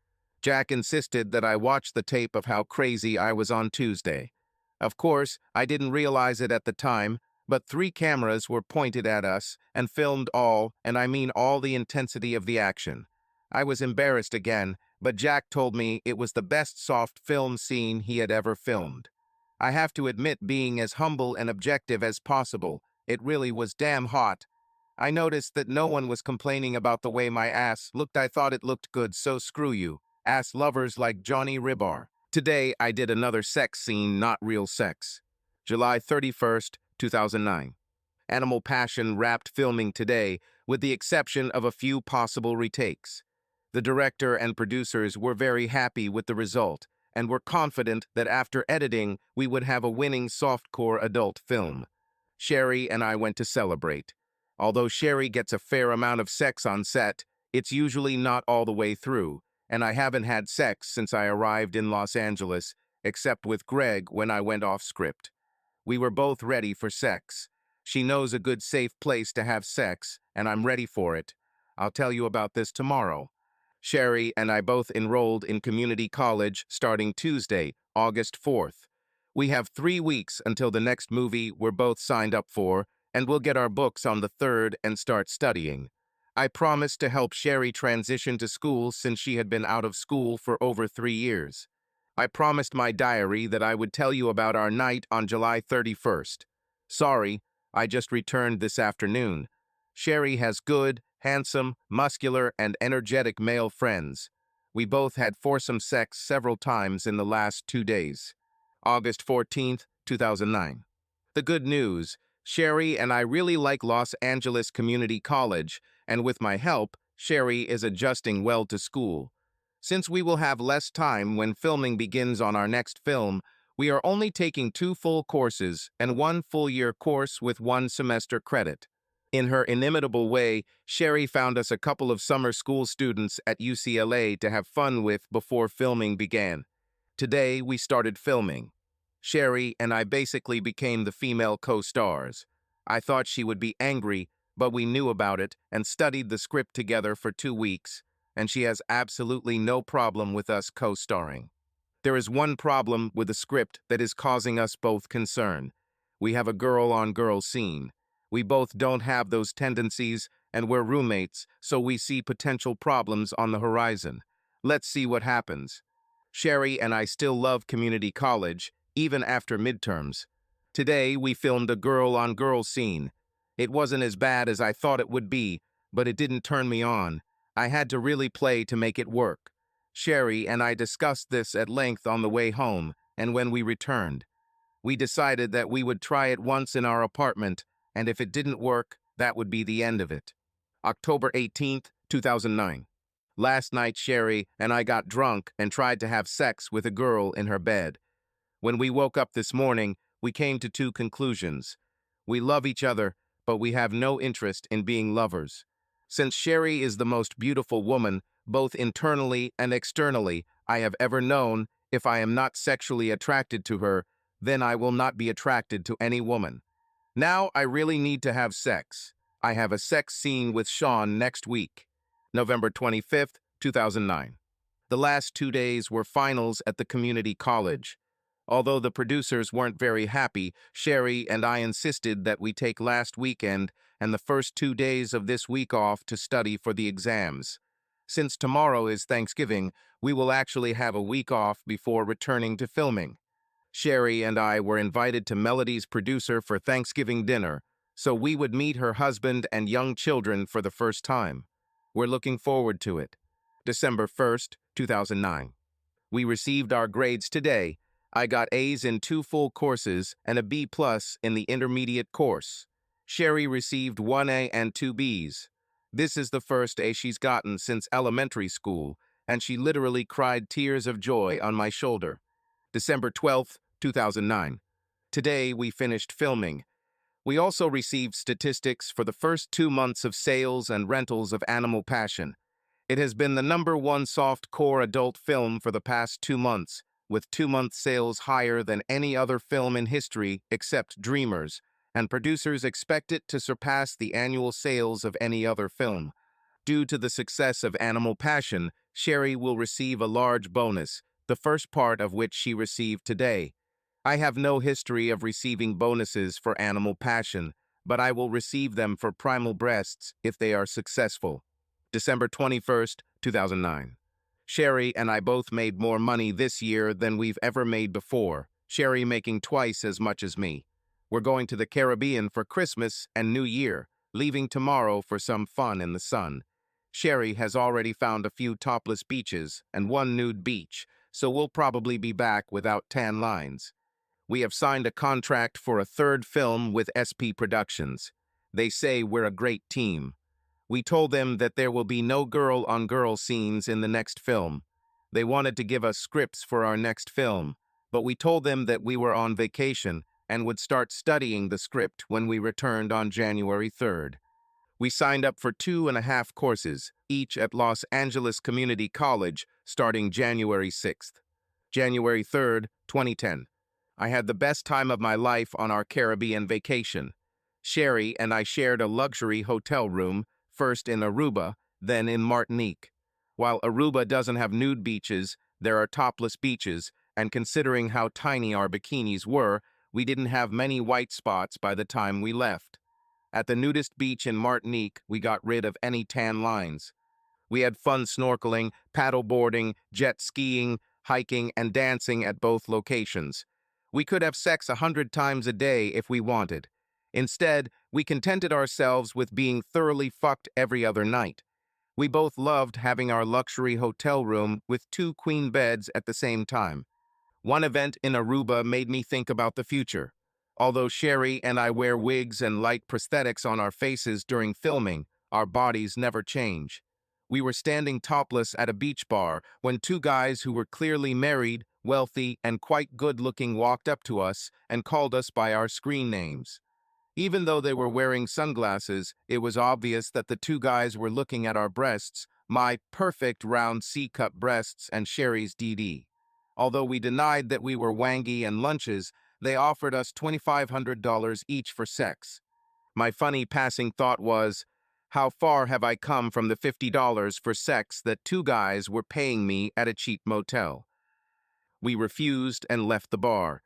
Jack insisted that I watch the tape of how crazy I was on Tuesday. Of course, I didn't realize it at the time, but 3 cameras were pointed at us and filmed all, and I mean all, the intensity of the action. I was embarrassed again, but Jack told me it was the best soft film scene he had ever filmed. I have to admit, being as humble and objective as possible, it really was damn hot. I noticed that no one was complaining about the way my ass looked. I thought it looked good, so screw you, ass lovers like Johnny Ribbar. Today, I did another sex scene, not real sex. July 31st, 2009. Animal Passion wrapped filming today, with the exception of a few possible retakes. The director and producers were very happy with the result, and were confident that after editing, we would have a winning softcore adult film. Sherry and I went to celebrate. Although Sherry gets a fair amount of sex on set, it's usually not all the way through, and I haven't had sex since I arrived in Los Angeles, except with Greg when I went off script. We were both ready for sex. She knows a good safe place to have sex, and I'm ready for it. I'll tell you about this tomorrow. Sherry and I both enrolled in community college starting Tuesday, August 4th. We have 3 weeks until the next movie we're both signed up for, and we'll get our books on the 3rd and start studying. I promised to help Sherry transition to school since she had been out of school for over 3 years. I promised my diary that I would tell you about our night on July 31st. Sorry, I just returned this afternoon. Sherry has good, handsome, muscular, and energetic male friends. We both had foursome sex several times in the last 2 days. August 14th, 2009. The good news, Sherry and I really like Los Angeles Community College, and with my help, Sherry is adjusting well to school. Since we will have less time when filming begins on our next film, we are only taking 2 full courses and 1 full-year course with 1 semester credit. In her inimitable way, Sherry found us a couple of summer school students at UCLA to have fun with before filming began. Today, we started filming. Sherry and I basically became the female co-stars. I thought she would be angry, but we knew about it and studied the script together for 2 weeks, and she has absolutely no problem with us co-starring. There is one problem with the script that is causing us both concern. We have a girl-on-girl scene. We both don't have those tendencies, and we're roommates, so we see potential problems on the horizon. Let's see what happens. Sherry and I still love community college, even after midterms. Today, we filmed a girl-on-girl scene. It wasn't as bad as I thought it would be, but it didn't turn me on. I had to really play to make it work. Sherry and I discussed this at length on the way home, and when we returned. We decided that we would try it once in our apartment, and if it didn't work, that would be the end of it. October 18th, 2009. Last night, Sherry and I got drunk and tried to have sex with a girl in her bed. When we woke up this morning, we came to 2 conclusions. We love each other, but we have no interest in being lovers. Since Sherry is the most beautiful woman, both internally and externally, I have ever known, if I am not sexually attracted to her, then I will not be attracted to any woman. Now I really need to have sex. I have a sex scene with Sean next week. November 25th, 2009. The last 2 days were finals at the community college. Although the producers weren't very happy, Sherry and I insisted that we take last weekend and the first 2 days of this week off to study for the exams. Since tomorrow is Thanksgiving, we will actually have a week off before returning to filming. Sherry and I were invited to Melody's producer for Thanksgiving dinner, so we would meet her husband and young children for the first time. We're looking forward to it. December 1st, 2009. We received our grades today. I got A's in 2 full courses and a B+ in the intermediate course. Sherry received 1 A and 2 B's. This is the first A she's gotten since elementary school, and she literally cried tears of joy on my shoulder. December 12th, 2009. Today we finished filming. We also received statistics for the first 2 months of sales and rentals of Animal Passion. It has been the #1 soft-core adult film for the past 2 months, with 2 month sales higher than any other film in history except Dreamers, and producers expect it to surpass the annual sales of any other film. Due to the success of Animal Passion, Sherry will receive a large bonus, the first part of which she received today. I have no history of receiving bonuses for Animal Passion, but I will receive them for Primal Breasts if they are successful. December 21st, 2009. Sherry and I both made more money this year than we've ever made before, Sherry making twice as much as me. We're going to the Caribbean for Christmas and New Year, leaving tomorrow for some fun in the sun. Sherry has already found a few topless beaches and 1 nude beach, so we'll probably be back without tan lines. We have signed a contract for a 3rd film with SP Productions. They say we're a great team. We told them that there will be no girl-on-girl scenes in the next film. They wanted to give us scripts for our next film, but we told them that we were on vacation and would start studying the script when we returned on January 3rd. We signed up for 2.5 courses, each at Los Angeles Community College, starting January 6th. January 3rd, 2010. I had the best time of my life on our Caribbean vacation. Sherry and I shared a luxury hotel room, first in Aruba, then in Martinique. While Aruba doesn't have nude beaches, there are topless beaches, and considering how tiny our bikinis were, we didn't have many white spots by the time we left. At the nudist beach in Martinique, we got rid of any tan lines. We had fun snorkeling, paddleboarding, jet skiing, hiking, and dancing at both locations. We could have sex 100 times a day if we wanted. Instead, we contented ourselves with being thoroughly fucked every other night. We both loved having our luxury hotel room with 2 queen beds at the same time. One event in Aruba made me think about the future. Although Sherry and I wear wigs and light prosthetics on our faces during filming, our bodies never change. We were standing topless at a beach bar when two guys who were clearly married, wealthy, and quite good-looking walked up to us and called us by our screen names. Even though they were wearing sunglasses, it was obvious that the two guys were looking at our breasts, my perfect round C-cup breasts and Sherry's DD. Although we denied that we were wangy and lunches, they offered us $2,500 each for sex. My funny passing thought was, how far have I come from the $50 for sex that two guys were paying me at a cheap motel? We refused and left the bar.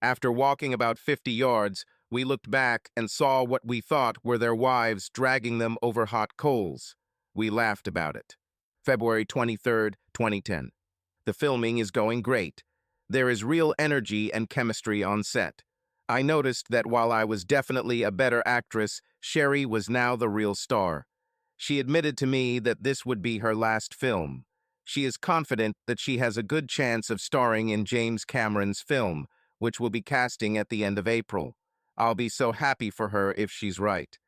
After walking about 50 yards, we looked back and saw what we thought were their wives dragging them over hot coals. We laughed about it. February 23rd, 2010. The filming is going great. There is real energy and chemistry on set. I noticed that while I was definitely a better actress, Sherry was now the real star. She admitted to me that this would be her last film. She is confident that she has a good chance of starring in James Cameron's film, which will be casting at the end of April. I'll be so happy for her if she's right.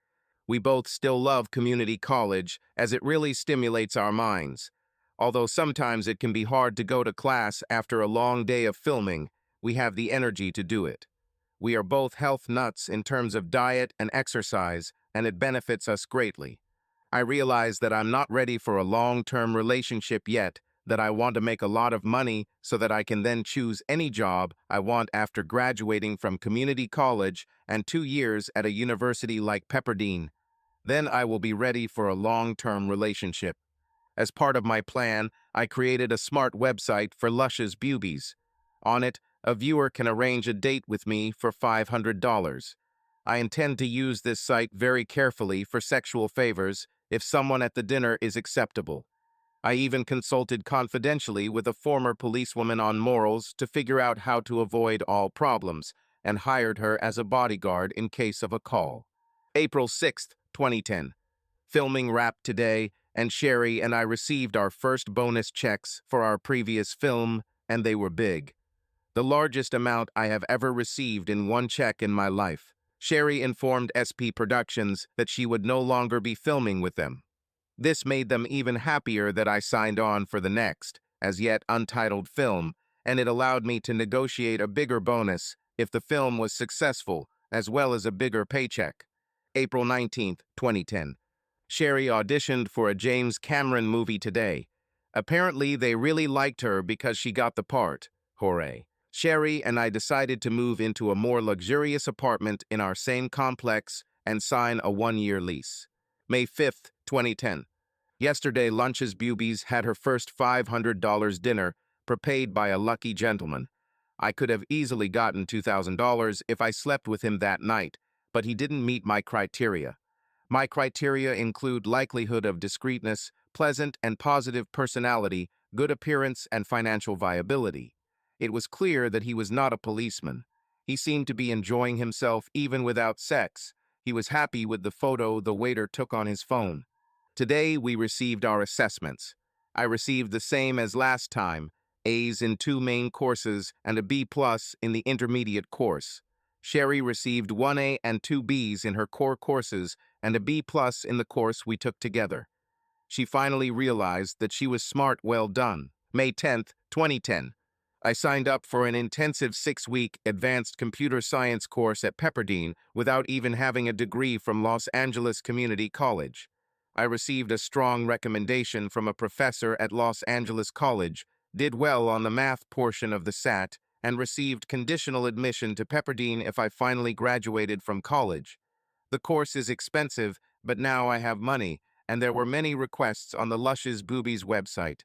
We both still love community college, as it really stimulates our minds. Although sometimes it can be hard to go to class after a long day of filming, we have the energy to do it. We are both health nuts in terms of diet and exercise, and it benefits us greatly. I realize that I'm not ready for a long-term relationship yet, that I want to make a lot of money so that I can then choose any job I want after graduating from community college and 2 years at a university like Pepperdine. Then I will be ready for a long-term relationship. As part of my plan, I created a smart website for luscious beauties. On it, a viewer can arrange a date with me for $500. I intend to use this site very carefully for sexual favors if someone at the dinner is acceptable. I even consulted confidentially with a former policewoman on morals to figure out how to avoid all problems, and hired her as a bodyguard in case of a call. April 6th, 2010. Filming wrapped today, and Sherry and I received our first bonus checks for our previous film, and they were big. The largest amount I have ever received in one check in my life. Sherry informed SP Productions that she would no longer be filming with them. This made them even happier that I signed on for the next, as yet untitled film, and it allowed me to negotiate a bigger bonus if the film was successful, as well as a bigger paycheck. April 19th, 2010. Sherry auditioned for a James Cameron movie today. Apparently, they really liked her because she got the part. Hooray. Sherry and I decided to move into a more luxurious apartment in our same complex and sign a 1-year lease. May 5th, 2010. Yesterday, Lunch's Beauties had her first $500 dinner, prepaid by a lucky gentleman. I could have easily gotten $2,000 if I slept with him that night, but he didn't meet my criteria. My criteria include likelihood of discreetness, pleasant and positive personality, good appearance, and financial viability. It was clear that he was not a policeman. He seemed to be enjoying himself even without sex. He was happy with the photo the waiter took on his phone. Today, we received our assessments. I received the same as last time, A's in 2 main courses and a B+ in the intermediate course. Sherry received 1A and 2 B's in her core courses and a B+ in the course we took together. She finally realized that she was smart. Well done. May 10th, 2010. I signed up for an intensive 6-week advanced computer science course at Pepperdine without even having a degree from Los Angeles Community College. I received a strong recommendation from a professor at Los Angeles College, did well on the math portion of the SAT, and received conditional admission to Pepperdine if I finally graduated from college. The course is expensive, but now I have money, and there were many requests on the Luscious Boobies website.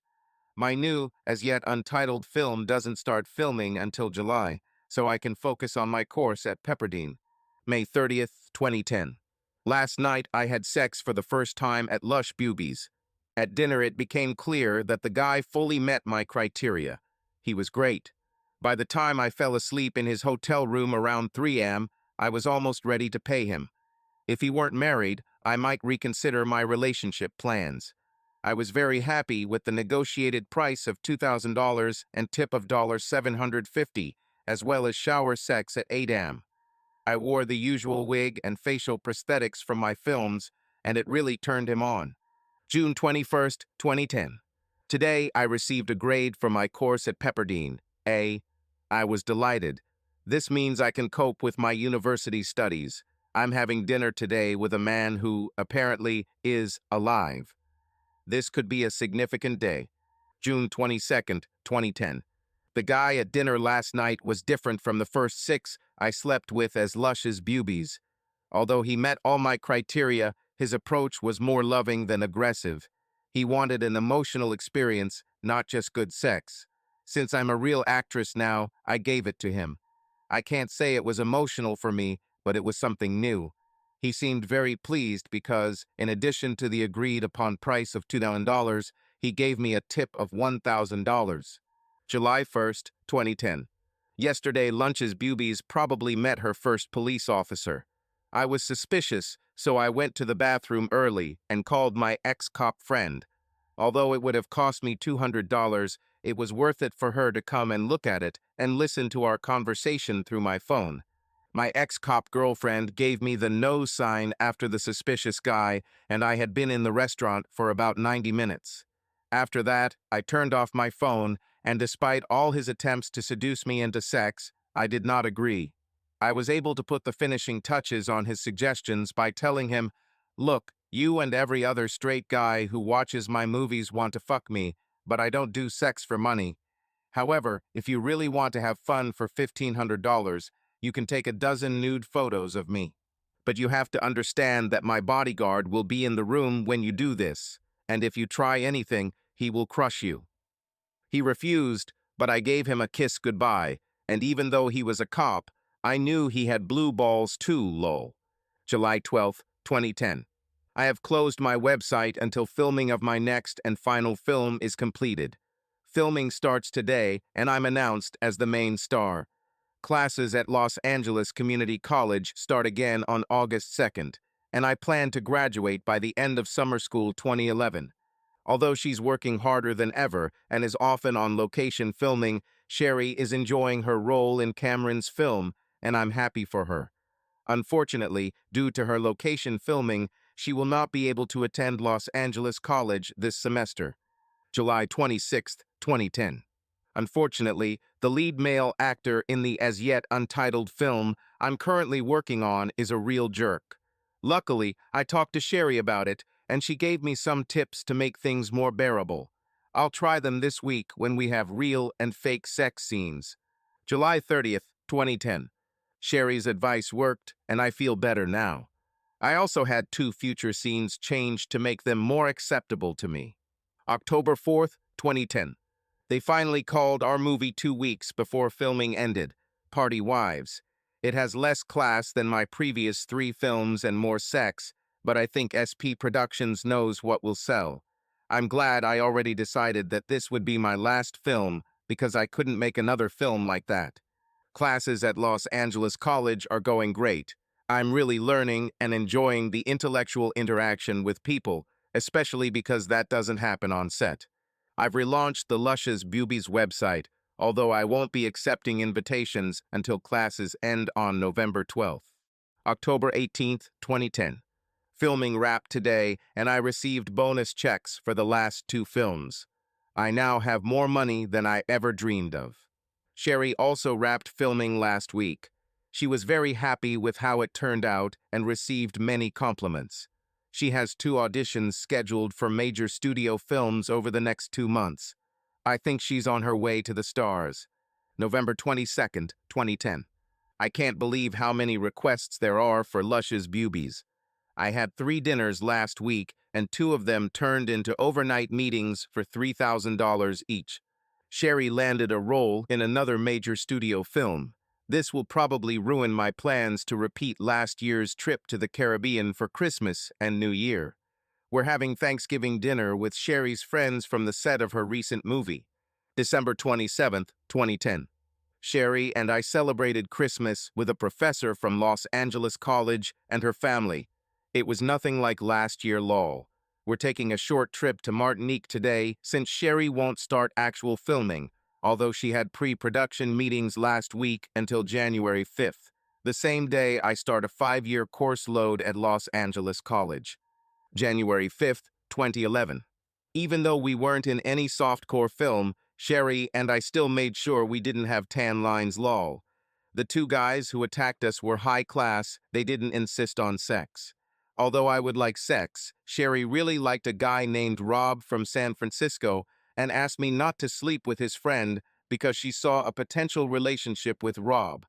My new, as yet untitled film doesn't start filming until July, so I can focus on my course at Pepperdine. May 30th, 2010. Last night, I had sex for the first time at Lush Beauties. At dinner, it became clear that the guy fully met my criteria. He was great. By the time I fell asleep in his hotel room around 3 a.m., I was almost ready to pay him. If he weren't married, I might reconsider my relationship plans. I was very happy with the negotiated price of $2,000 and tip of $750, as well as shower sex at 8 a.m. I wore the usual wig and facial prosthetics from my films, and it really turned him on. June 21st, 2010. Today, I received a grade for my course at Pepperdine, A. I was delighted. This means I can cope with my university studies. I'm having dinner today with a man who, apparently, is alive. This could be a significant day. June 22nd, 2010. The guy at dinner last night was different from the first 6 I slept with as lush as beauties. Although he met all my criteria, his approach was more loving than aggressive. He wanted an emotional experience, not just good sex. Since I'm a real actress now, I gave it to him. I can't say it was emotional for me, but it was something new. He seemed very pleased because, in addition to the agreed-upon price of $2,000, he gave me a tip of $1,000. July 1st, 2010. Yesterday, Lunch's Boobies probably met her first police officer. I was suspicious, so I went to the bathroom early and called my ex-cop friend. Although it would have cost me $200, it was worth it for her to come and look at it and listen to our conversation through my phone. My ex-cop girlfriend gave me the no sign after the suspicious guy, and I had been in the restaurant for about 90 minutes. After that, I turned off my phone, and despite all his attempts to seduce me into sex, I did not agree. I was able to put the finishing touches on his suggestions by telling him, "Look, you and every other straight guy who watches my movies want to fuck me, but I don't do sex for money. However, if you really want to have fun for $1,500, you can take a dozen nude photos of me. But you have to understand that my bodyguard will be in the room when you do this, and if you try anything, he will crush you." He refused, but I gave him a kiss goodbye, and even though he was a cop, I knew he had blue balls too, lol. July 12th, 2010. I have closed my website until filming of my next and final film is completed. Filming starts today, and I'm announced as the main star. Classes at Los Angeles Community College start again on August 2nd, and I plan to graduate by the end of summer school 2011. Although she's working harder than ever and is often on location filming, Sherry is enjoying her role in Cameron's film, and I'm happy for her. Unfortunately, due to her location filming, she will not be able to attend Los Angeles College this semester. July 26th, 2010. Unfortunately, the lead male actor in the as-yet untitled film I'm currently working on is a real jerk. Luckily, I talked to Sherry about it, and she gave me some tips to make things more bearable. I'll try them this week when we have real and fake sex scenes. July 30th, 2010. Sherry's advice worked, and I feel better now. I also had 2 future scenes changed to make them more acceptable to me. October 4th, 2010. They finally called our movie 2 weeks before filming ended, Party Wives. It has less class than my previous 3 films and more sex, but I think SP Productions knows what will sell. I'm glad I already decided that this would be my last film because I couldn't make another film like that. Classes at Los Angeles College are going great. I'm really learning and enjoying the intellectual interaction with people, especially because that doesn't happen on set. I've relaunched the Luscious Boobies website, although I won't be accepting invitations until classes end on November 12th. October 18th, 2010. Filming wrapped today, and I received bonus checks for the last 2 films. I now have more money than I ever dreamed of. Sherry also wrapped filming last week. She was very happy with how it turned out and received many compliments. She has 2 auditions scheduled for major studio films over the next 2 months. I think she's on her way to the stars. November 22nd, 2010. I can't believe how many requests there are for Luscious Boobies. I had 3 dinners last week, and 2 of them turned into overnight meetings for $3,000 each. Sherry landed a role in another major studio film. This will probably ruin my plans to repeat last year's trip to the Caribbean for Christmas and New Year. We're having Thanksgiving dinner with Sherry's friends from the set of her recent movie. December 27th, 2010. Sherry and I celebrated Christmas with a professor from Los Angeles College and her family. It was nothing like last year, lol. We're taking a short trip to Martinique today since Sherry won't start actual filming, although she had pre-production meetings last week until January 5th. The same day, I start a 5-year course load at Los Angeles College. January 5th, 2011. Even though we weren't in any softcore film, Sherry and I still made sure we didn't have tan lines lol. The two guys who attacked us were high class, they didn't insist on sex. Although I would like sex, Sherry really liked a guy named Rob from San Francisco and asked me not to sleep with his friend because she saw a potential relationship with Rob.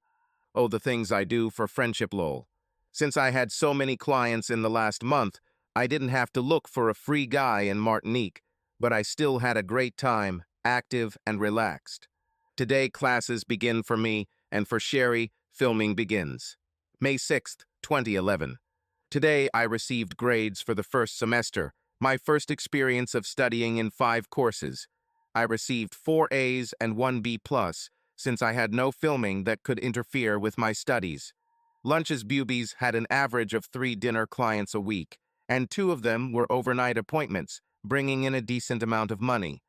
Oh, the things I do for friendship lol. Since I had so many clients in the last month, I didn't have to look for a free guy in Martinique, but I still had a great time, active and relaxed. Today, classes begin for me, and for Sherry, filming begins. May 6th, 2011. Today, I received grades for the first semester, my first experience of studying in 5 courses. I received 4 A's and 1 B+, since I had no filming that could interfere with my studies. Lunch's Beauties had an average of 3 dinner clients a week, and 2 of them were overnight appointments, bringing in a decent amount of money.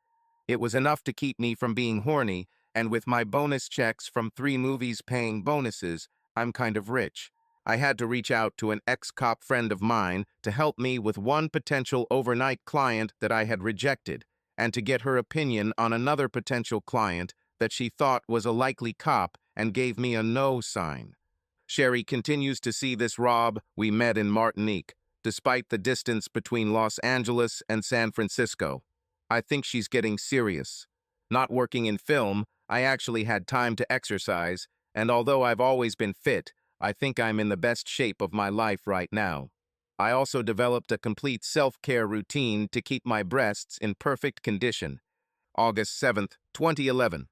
It was enough to keep me from being horny, and with my bonus checks from 3 movies paying bonuses, I'm kind of rich. I had to reach out to an ex-cop friend of mine to help me with one potential overnight client that I had rejected, and to get her opinion on another potential client that she thought was a likely cop and gave me a no sign. Sherry continues to see this Rob we met in Martinique, despite the distance between Los Angeles and San Francisco. I think she's getting serious. Not working in film, I actually had time to exercise, and although I've always been fit, I think I'm in the best shape of my life right now. I also developed a complete self-care routine to keep my breasts in perfect condition. August 7th, 2011.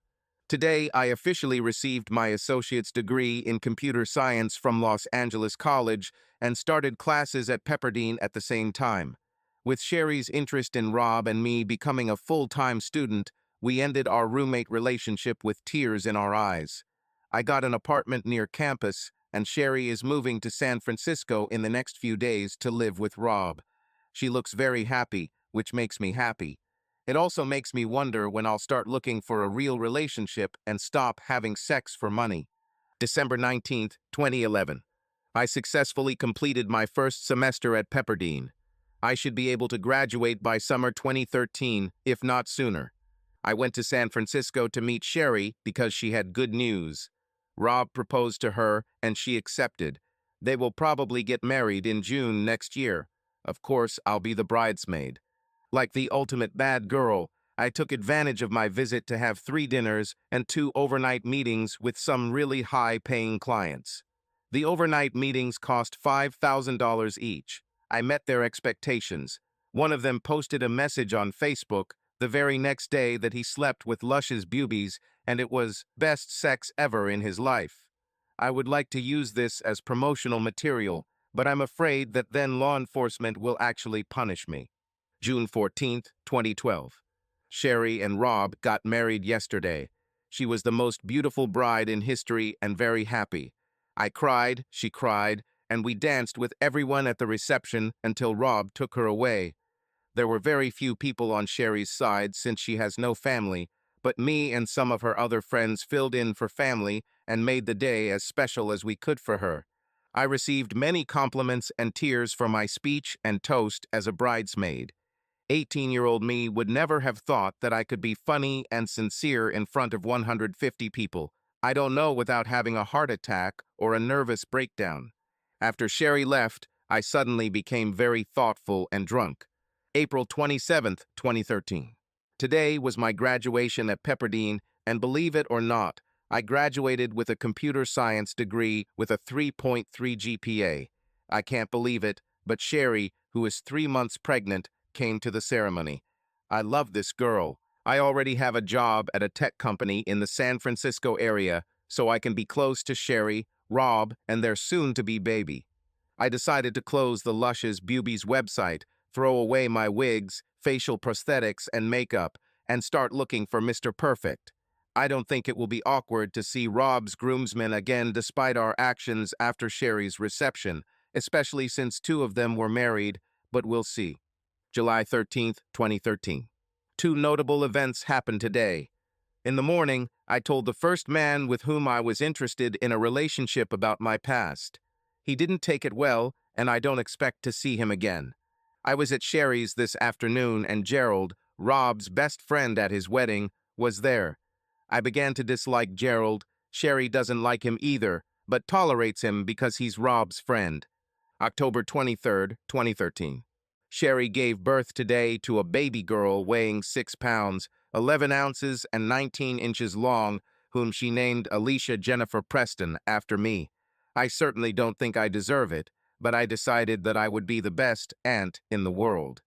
Today, I officially received my associate's degree in computer science from Los Angeles College and started classes at Pepperdine at the same time. With Sherry's interest in Rob and me becoming a full-time student, we ended our roommate relationship with tears in our eyes. I got an apartment near campus, and Sherry is moving to San Francisco in the next few days to live with Rob. She looks very happy, which makes me happy. It also makes me wonder when I'll start looking for a real relationship and stop having sex for money. December 19th, 2011. I successfully completed my first semester at Pepperdine. I should be able to graduate by summer 2013, if not sooner. I went to San Francisco to meet Sherry because she had good news. Rob proposed to her and she accepted. They will probably get married in June next year. Of course, I'll be the bridesmaid. Like the ultimate bad girl, I took advantage of my visit to have 3 dinners and 2 overnight meetings with some really high-paying clients. The overnight meetings cost $5,000 each. I met their expectations. One of them posted a message on Facebook the very next day that he slept with Lush's Beauties and it was best sex ever in his life. I would like to use this as promotional material, but I'm afraid that then law enforcement will actually punish me. June 14th, 2012. Sherry and Rob got married yesterday. She was the most beautiful bride in history and very happy. I cried, she cried, and we danced with everyone at the reception until Rob took her away. There were very few people on Sherry's side since she has no family, but me and some of her other friends filled in for family and made the day as special as we could for her. I received many compliments and tears for my speech and toast as a bridesmaid. 18-year-old me would never have thought that I could be funny and sincere in front of 150 people. I don't know without having a heart attack or a nervous breakdown. After Sherry left, I suddenly became very thoughtful and drunk. April 27th, 2013. Today was my graduation at Pepperdine, and believe it or not, I graduated with a computer science degree with a 3.3 GPA. I can't believe it, but Sherry, who is 3 months pregnant, came to the ceremony. I love this girl. I already have a job at a tech company in the San Francisco area, so I can be close to Sherry, Rob, and their soon-to-be baby. I decided to close the Lush's Beauties website, throw away my wigs, facial prosthetics, and makeup, and start looking for Mr. Perfect. I don't think it will be awkward to see Rob's groomsmen again despite our actions after Sherry's reception, especially since 2 of them were married, but we'll see. July 13th, 2013. 2 notable events happened today. In the morning, I told the first man with whom I was interested in a relationship about my past. He didn't take it well, and I don't expect to see him again. I was at Sherry's this afternoon, and Gerald, Rob's best friend at his wedding, was there. I began to dislike Gerald. Sherry doesn't like him either, but tolerates him because he's Rob's friend. October 23rd, 2013. Sherry gave birth today to a baby girl weighing 6 pounds, 11 ounces, and 19 inches long, whom she named Alicia Jennifer Preston after me. I certainly don't think I deserve it, but I decided that I would be the best aunt in the world.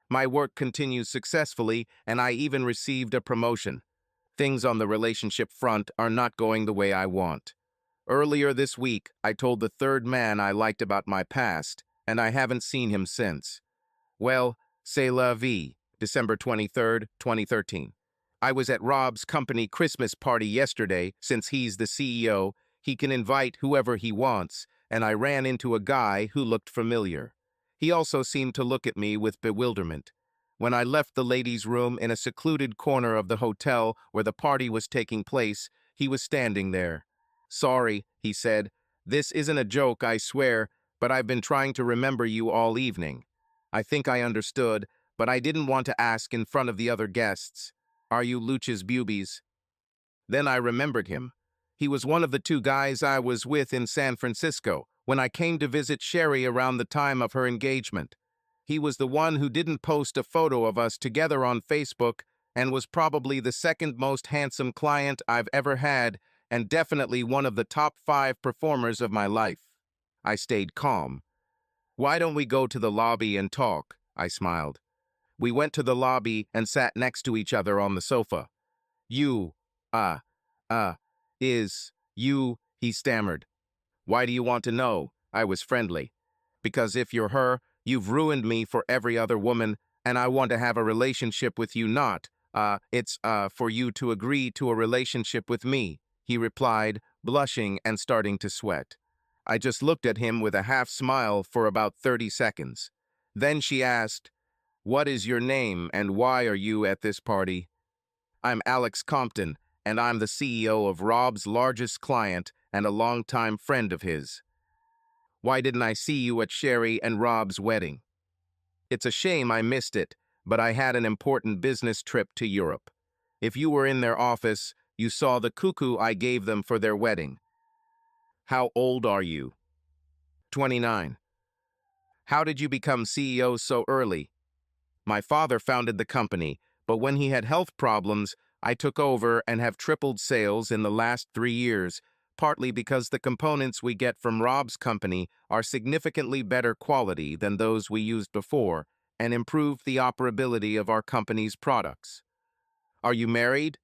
My work continues successfully, and I even received a promotion. Things on the relationship front are not going the way I want. Earlier this week, I told the third man I liked about my past, and I haven't seen him since. Well, c'est la vie, December 23rd, 2013. I was at Rob's company Christmas party yesterday. Since he's the CEO, he can invite whoever he wants, and I ran into a guy who looked familiar. He also seemed to look at me with bewilderment. When I left the ladies' room in a secluded corner of the hotel where the party was taking place, he was standing there. "Sorry," he said. "This isn't a joke, I swear, but I've been trying to remember you all evening." I think I understood, but I didn't want to ask in front of the other guests. "Are you Luch's Bubies?" Then I remembered him. He was one of the two guys I was with in San Francisco when I came to visit Sherry around the time of her engagement. He was the one who didn't post a photo of us together on Facebook and was probably the second most handsome client I've ever had and definitely one of the top 5 performers of my life. I stayed calm. "Why don't we go to the lobby and talk?" I smiled. We went to the lobby and sat next to each other on the sofa. "You, uh, you," he stammered. "Why do you want to know?" I was friendly. "Because if you're her, you've ruined me for every other woman, and I want to have a relationship with you, not, for you to agree to a relationship with me," he replied, blushing and starting to sweat. I just looked at him with a half smile for about 30 seconds. Then she asked, "What is your name and why are you at this party?" "I'm Alex Compton, and I'm the CEO of Rob's largest client and a longtime friend of his." "Why didn't I see you at Sherry and Rob's wedding?" "It's a shame I missed it, but I had an important business trip to Europe. If you were in their office, you saw the cuckoo I gave them for their wedding." "How old are you?" 29. "How did you become CEO so early?" "My father founded the company, but when he had health problems, I took over and have tripled sales in the last 3 years, partly because the components we get from Rob's company are significantly better quality than those we used before and improve the operability of our company's products." "Are you married?"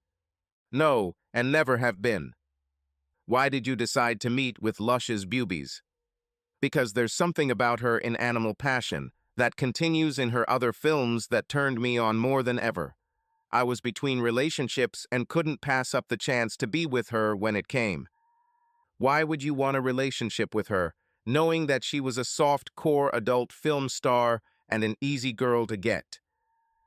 "No, and never have been." "Why did you decide to meet with Lush's Bubies?" "Because there's something about her in Animal Passion that continues in her other films that turned me on more than ever. I was between relationships and couldn't pass up the chance to be with her when it came." "Why would you want a relationship with her, knowing that she was a soft-core adult film star and an easy girl to get?"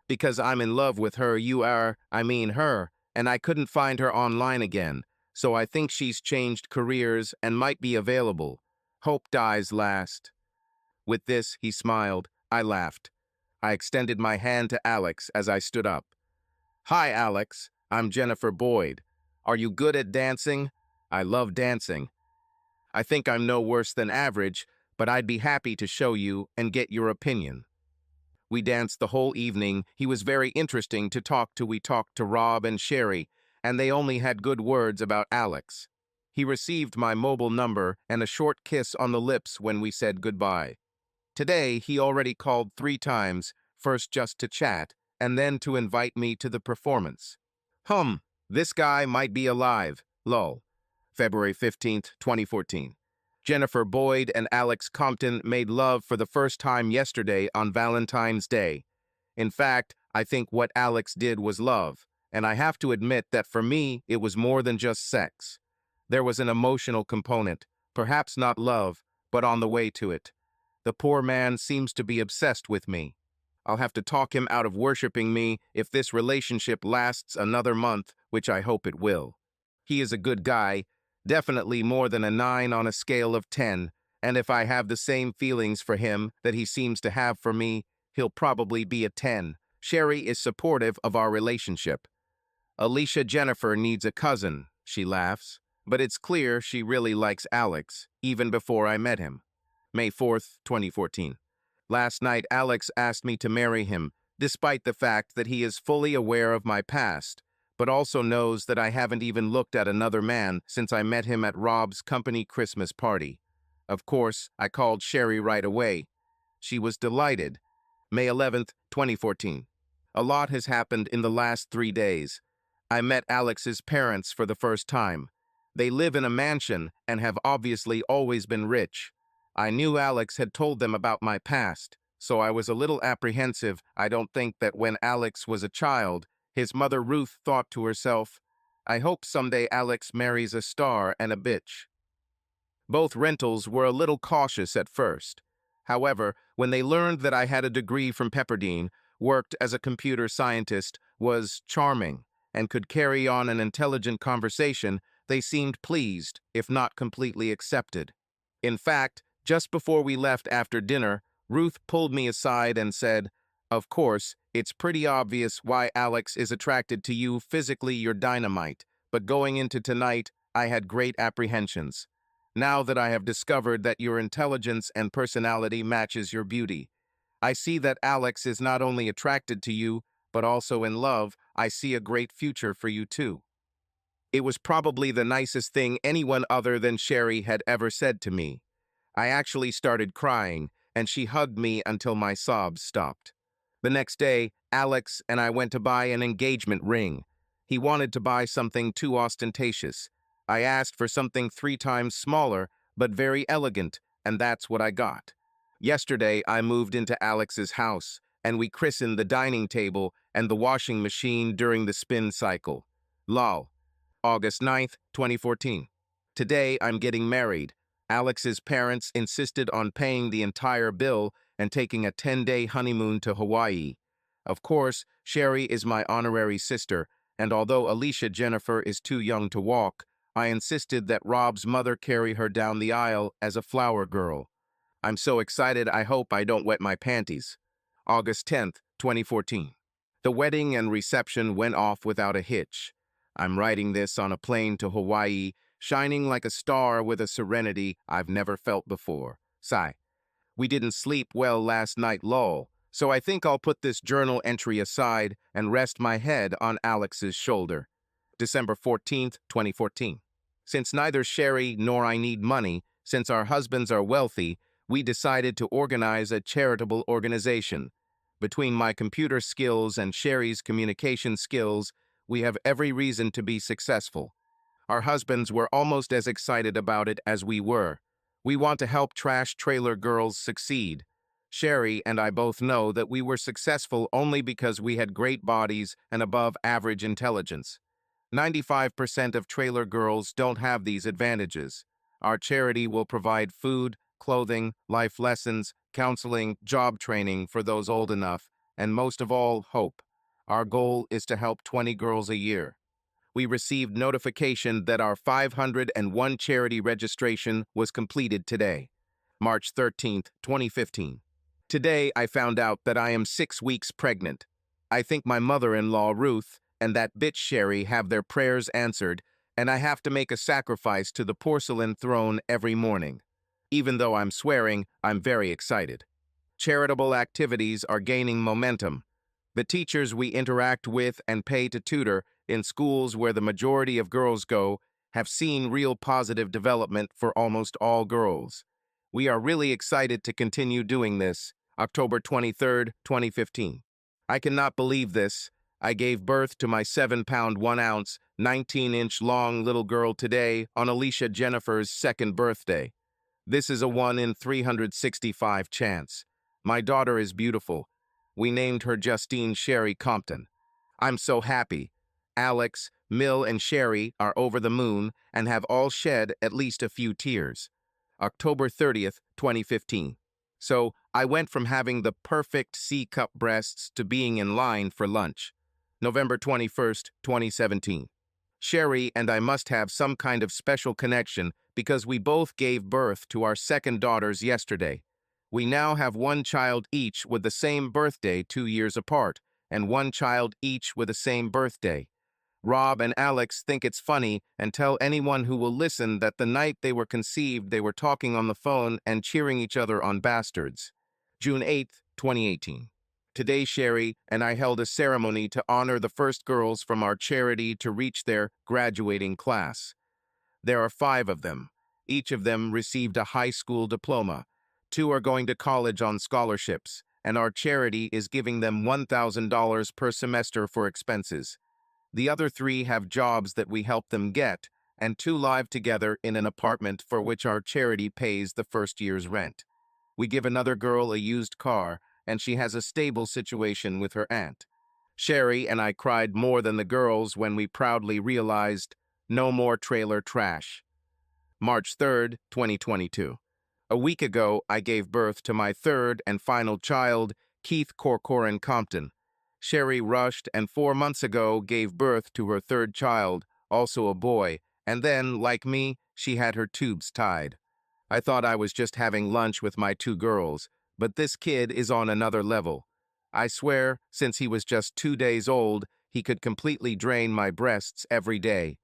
"Because I'm in love with her, her, and I couldn't find her online again, so I think she's changed careers and might be available. Hope dies last." With this, he smiled. I laughed. I extended my hand to Alex as I stood up. "Hi, Alex. I'm Jennifer Boyd. Are you good at dancing?" "I love dancing." "I think I'm no worse than average, but I'd be happy to show you and get your opinion." We danced the whole evening. He was very interesting to talk to. We talked to Rob and Sherry, and they only had good words about Alex. He received my mobile number and a short kiss on the lips when we said goodbye. Today, he already called 3 times, first just to chat, and then to invite me to the performance. This guy might be alive, lol. February 15th, 2014. Jennifer Boyd and Alex Compton made love for the first time yesterday on Valentine's Day. In fact, I think what Alex did was love, and I have to admit that for me, it was more than just sex. There was an emotional component, perhaps not love, but on the way to it. The poor man seems to be obsessed with me. I'll have to talk him out of worshiping me if this relationship lasts another month which I hope it will. He is a good guy, definitely more than a 9 on a scale of 10, and if I have the same feelings for him that he seems to have for me, he'll probably be a 10. Sherry is supportive of our relationship. Alicia Jennifer needs a cousin, she laughs, but it's clear she really likes Alex, even before I met him. May 4th, 2014. Last night, Alex asked me to marry him, despite the fact that he is fully aware of my past, but also knows that I haven't even looked at another man since I met him at Rob's company Christmas party. Of course, I called Sherry right away. She was delighted. May 11th, 2014. A lot has happened in the last 3 days. I met Alex's parents for the first time. They live in a mansion and have obviously always been rich. I knew Alex had told them about my past, so I was a little apprehensive. I don't think that when Alex was a child, his mother Ruth thought to herself, I hope someday Alex marries a star and a bitch. Both rentals were a little cautious at first. However, when they learned that I had a degree from Pepperdine, worked as a computer scientist, was charming, and could carry on an intelligent conversation, they seemed pleased, if not completely accepted. In fact, just before we left after dinner, Ruth pulled me aside and said, of course, it's pretty obvious why Alex is attracted to you. Physically, you're dynamite, but going into tonight, I had great apprehensions. Now that I have discovered that your intelligence and personality matches your beauty, I see that Alex is not only attracted to you, but also in love. I see a great future for you too. It was probably the nicest thing anyone other than Sherry had ever said to me. I actually started crying, and she hugged me until my sobs stopped. The next day, Alex and I went to buy an engagement ring. He wanted to buy something too ostentatious. I asked for something 3 times smaller, but very elegant, and that's what I got. Yesterday, I moved into Alex's house, and we christened the dining table and the washing machine during the spin cycle. Lol. August 9th, 2014. Today, I'm getting married. Alex's parents insisted on paying the entire bill and taking a 10-day honeymoon to Hawaii. Of course, Sherry is my honorary sister, and although Alicia Jennifer is too young to walk, I insisted that Rob's mother carry her down the aisle as a flower girl. I'm so excited I hope I don't wet my panties. August 10th, 2014. The wedding and reception went off without a hitch. I'm riding this on a plane to Hawaii, shining like a star with a serenity I've never felt before. Sigh. We didn't sleep well last night, lol, so I think I'll put this journal entry aside and rest my head on Alex's shoulder. December 14th, 2014. Since neither Sherry nor I need money, since our husbands are wealthy, we decided to organize a charitable organization. Between my computer skills and Sherry's communication skills, we have every reason to be successful. Our husbands were almost as excited about it as we were. We want to help trash trailer girls succeed. Sherry and I both know that we were successful only because we had great bodies and above-average intelligence. 95% of trailer girls don't have these advantages. Our charity will provide food, clothing, life lessons, counseling, job training for those old enough, and most of all, hope. Our goal is to help 20 girls a year. We received notification that our 501 charity registration was completed today, March 13th, 2015. Today, I found out that I am 6 weeks pregnant. I think my mother-in-law, Ruth, and that bitch Sherry have their prayers answered, and I have to make a sacrifice to the porcelain throne every morning. Even though I'm swearing, I'm very excited. Charitable activities are gaining momentum. The teachers we interact with and pay to tutor in schools where the majority of girls go have seen real positive development for almost all girls. We are really excited to continue doing this. October 23rd, 2015. I cannot believe this. I gave birth to my 7-pound 1 ounce, 19-inch long little girl today on Alicia Jennifer's 2nd birthday. This is a 1 in 365 chance. My daughter is beautiful. We named her Justine Sherry Compton. I'm so happy. Alex, Mill, and Sherry are over the moon and have all shed at least a few tears. October 30th, 2015. So, I went from having the perfect C-cup breasts to being in line for lunch. November 21st, 2017. Sherry and I must have some kind of special connection because we both gave birth to our second daughters yesterday. We now have one child each with the same birthday 2 years apart, and one child each with the same birthday. Rob and Alex think it's funny and tell anyone who will listen that the night they were conceived they were talking on the phone and cheering each other on bastards. June 8th, 2018. Today, Sherry and I held a ceremony to honor the first girls from our charity to reach their graduating class. There are 5 of them. Each of them received a high school diploma. 2 are going to college on scholarships, and our charity is giving them $1,000 per semester for expenses. The other 3 have jobs that we help them get, and 2 live together in an apartment for which our charity pays the first year's rent. We give another girl a used car, and she has a stable situation with her aunt. Sherry and I cried more than the girls when we proudly realized no more trailer trash. March 3rd, 2022. A week ago, I gave birth to my third and final child, Keith Corcoran Compton. Sherry rushed and 4 months ago gave birth to her third child, also a boy, and then, like me, she had her tubes tied. I thought I was just having lunch with my 2 girls, but this kid is on another level. I swear, since he was just 2 days old, he could completely drain my breasts every day.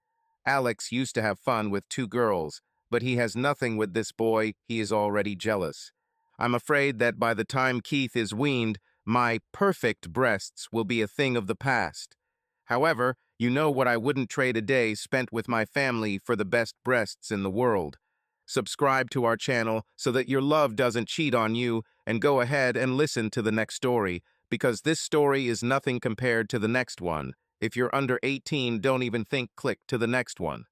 Alex used to have fun with 2 girls, but he has nothing with this boy. He is already jealous. I'm afraid that by the time Keith is weaned, my perfect breasts will be a thing of the past. However, you know what I wouldn't trade a day spent with my family for the best breasts in the world. Subscribe to our channel so that your love doesn't cheat on you, and go ahead and listen to the next story, because this story is nothing compared to the next one. If you're under 18, don't even think click to the next one.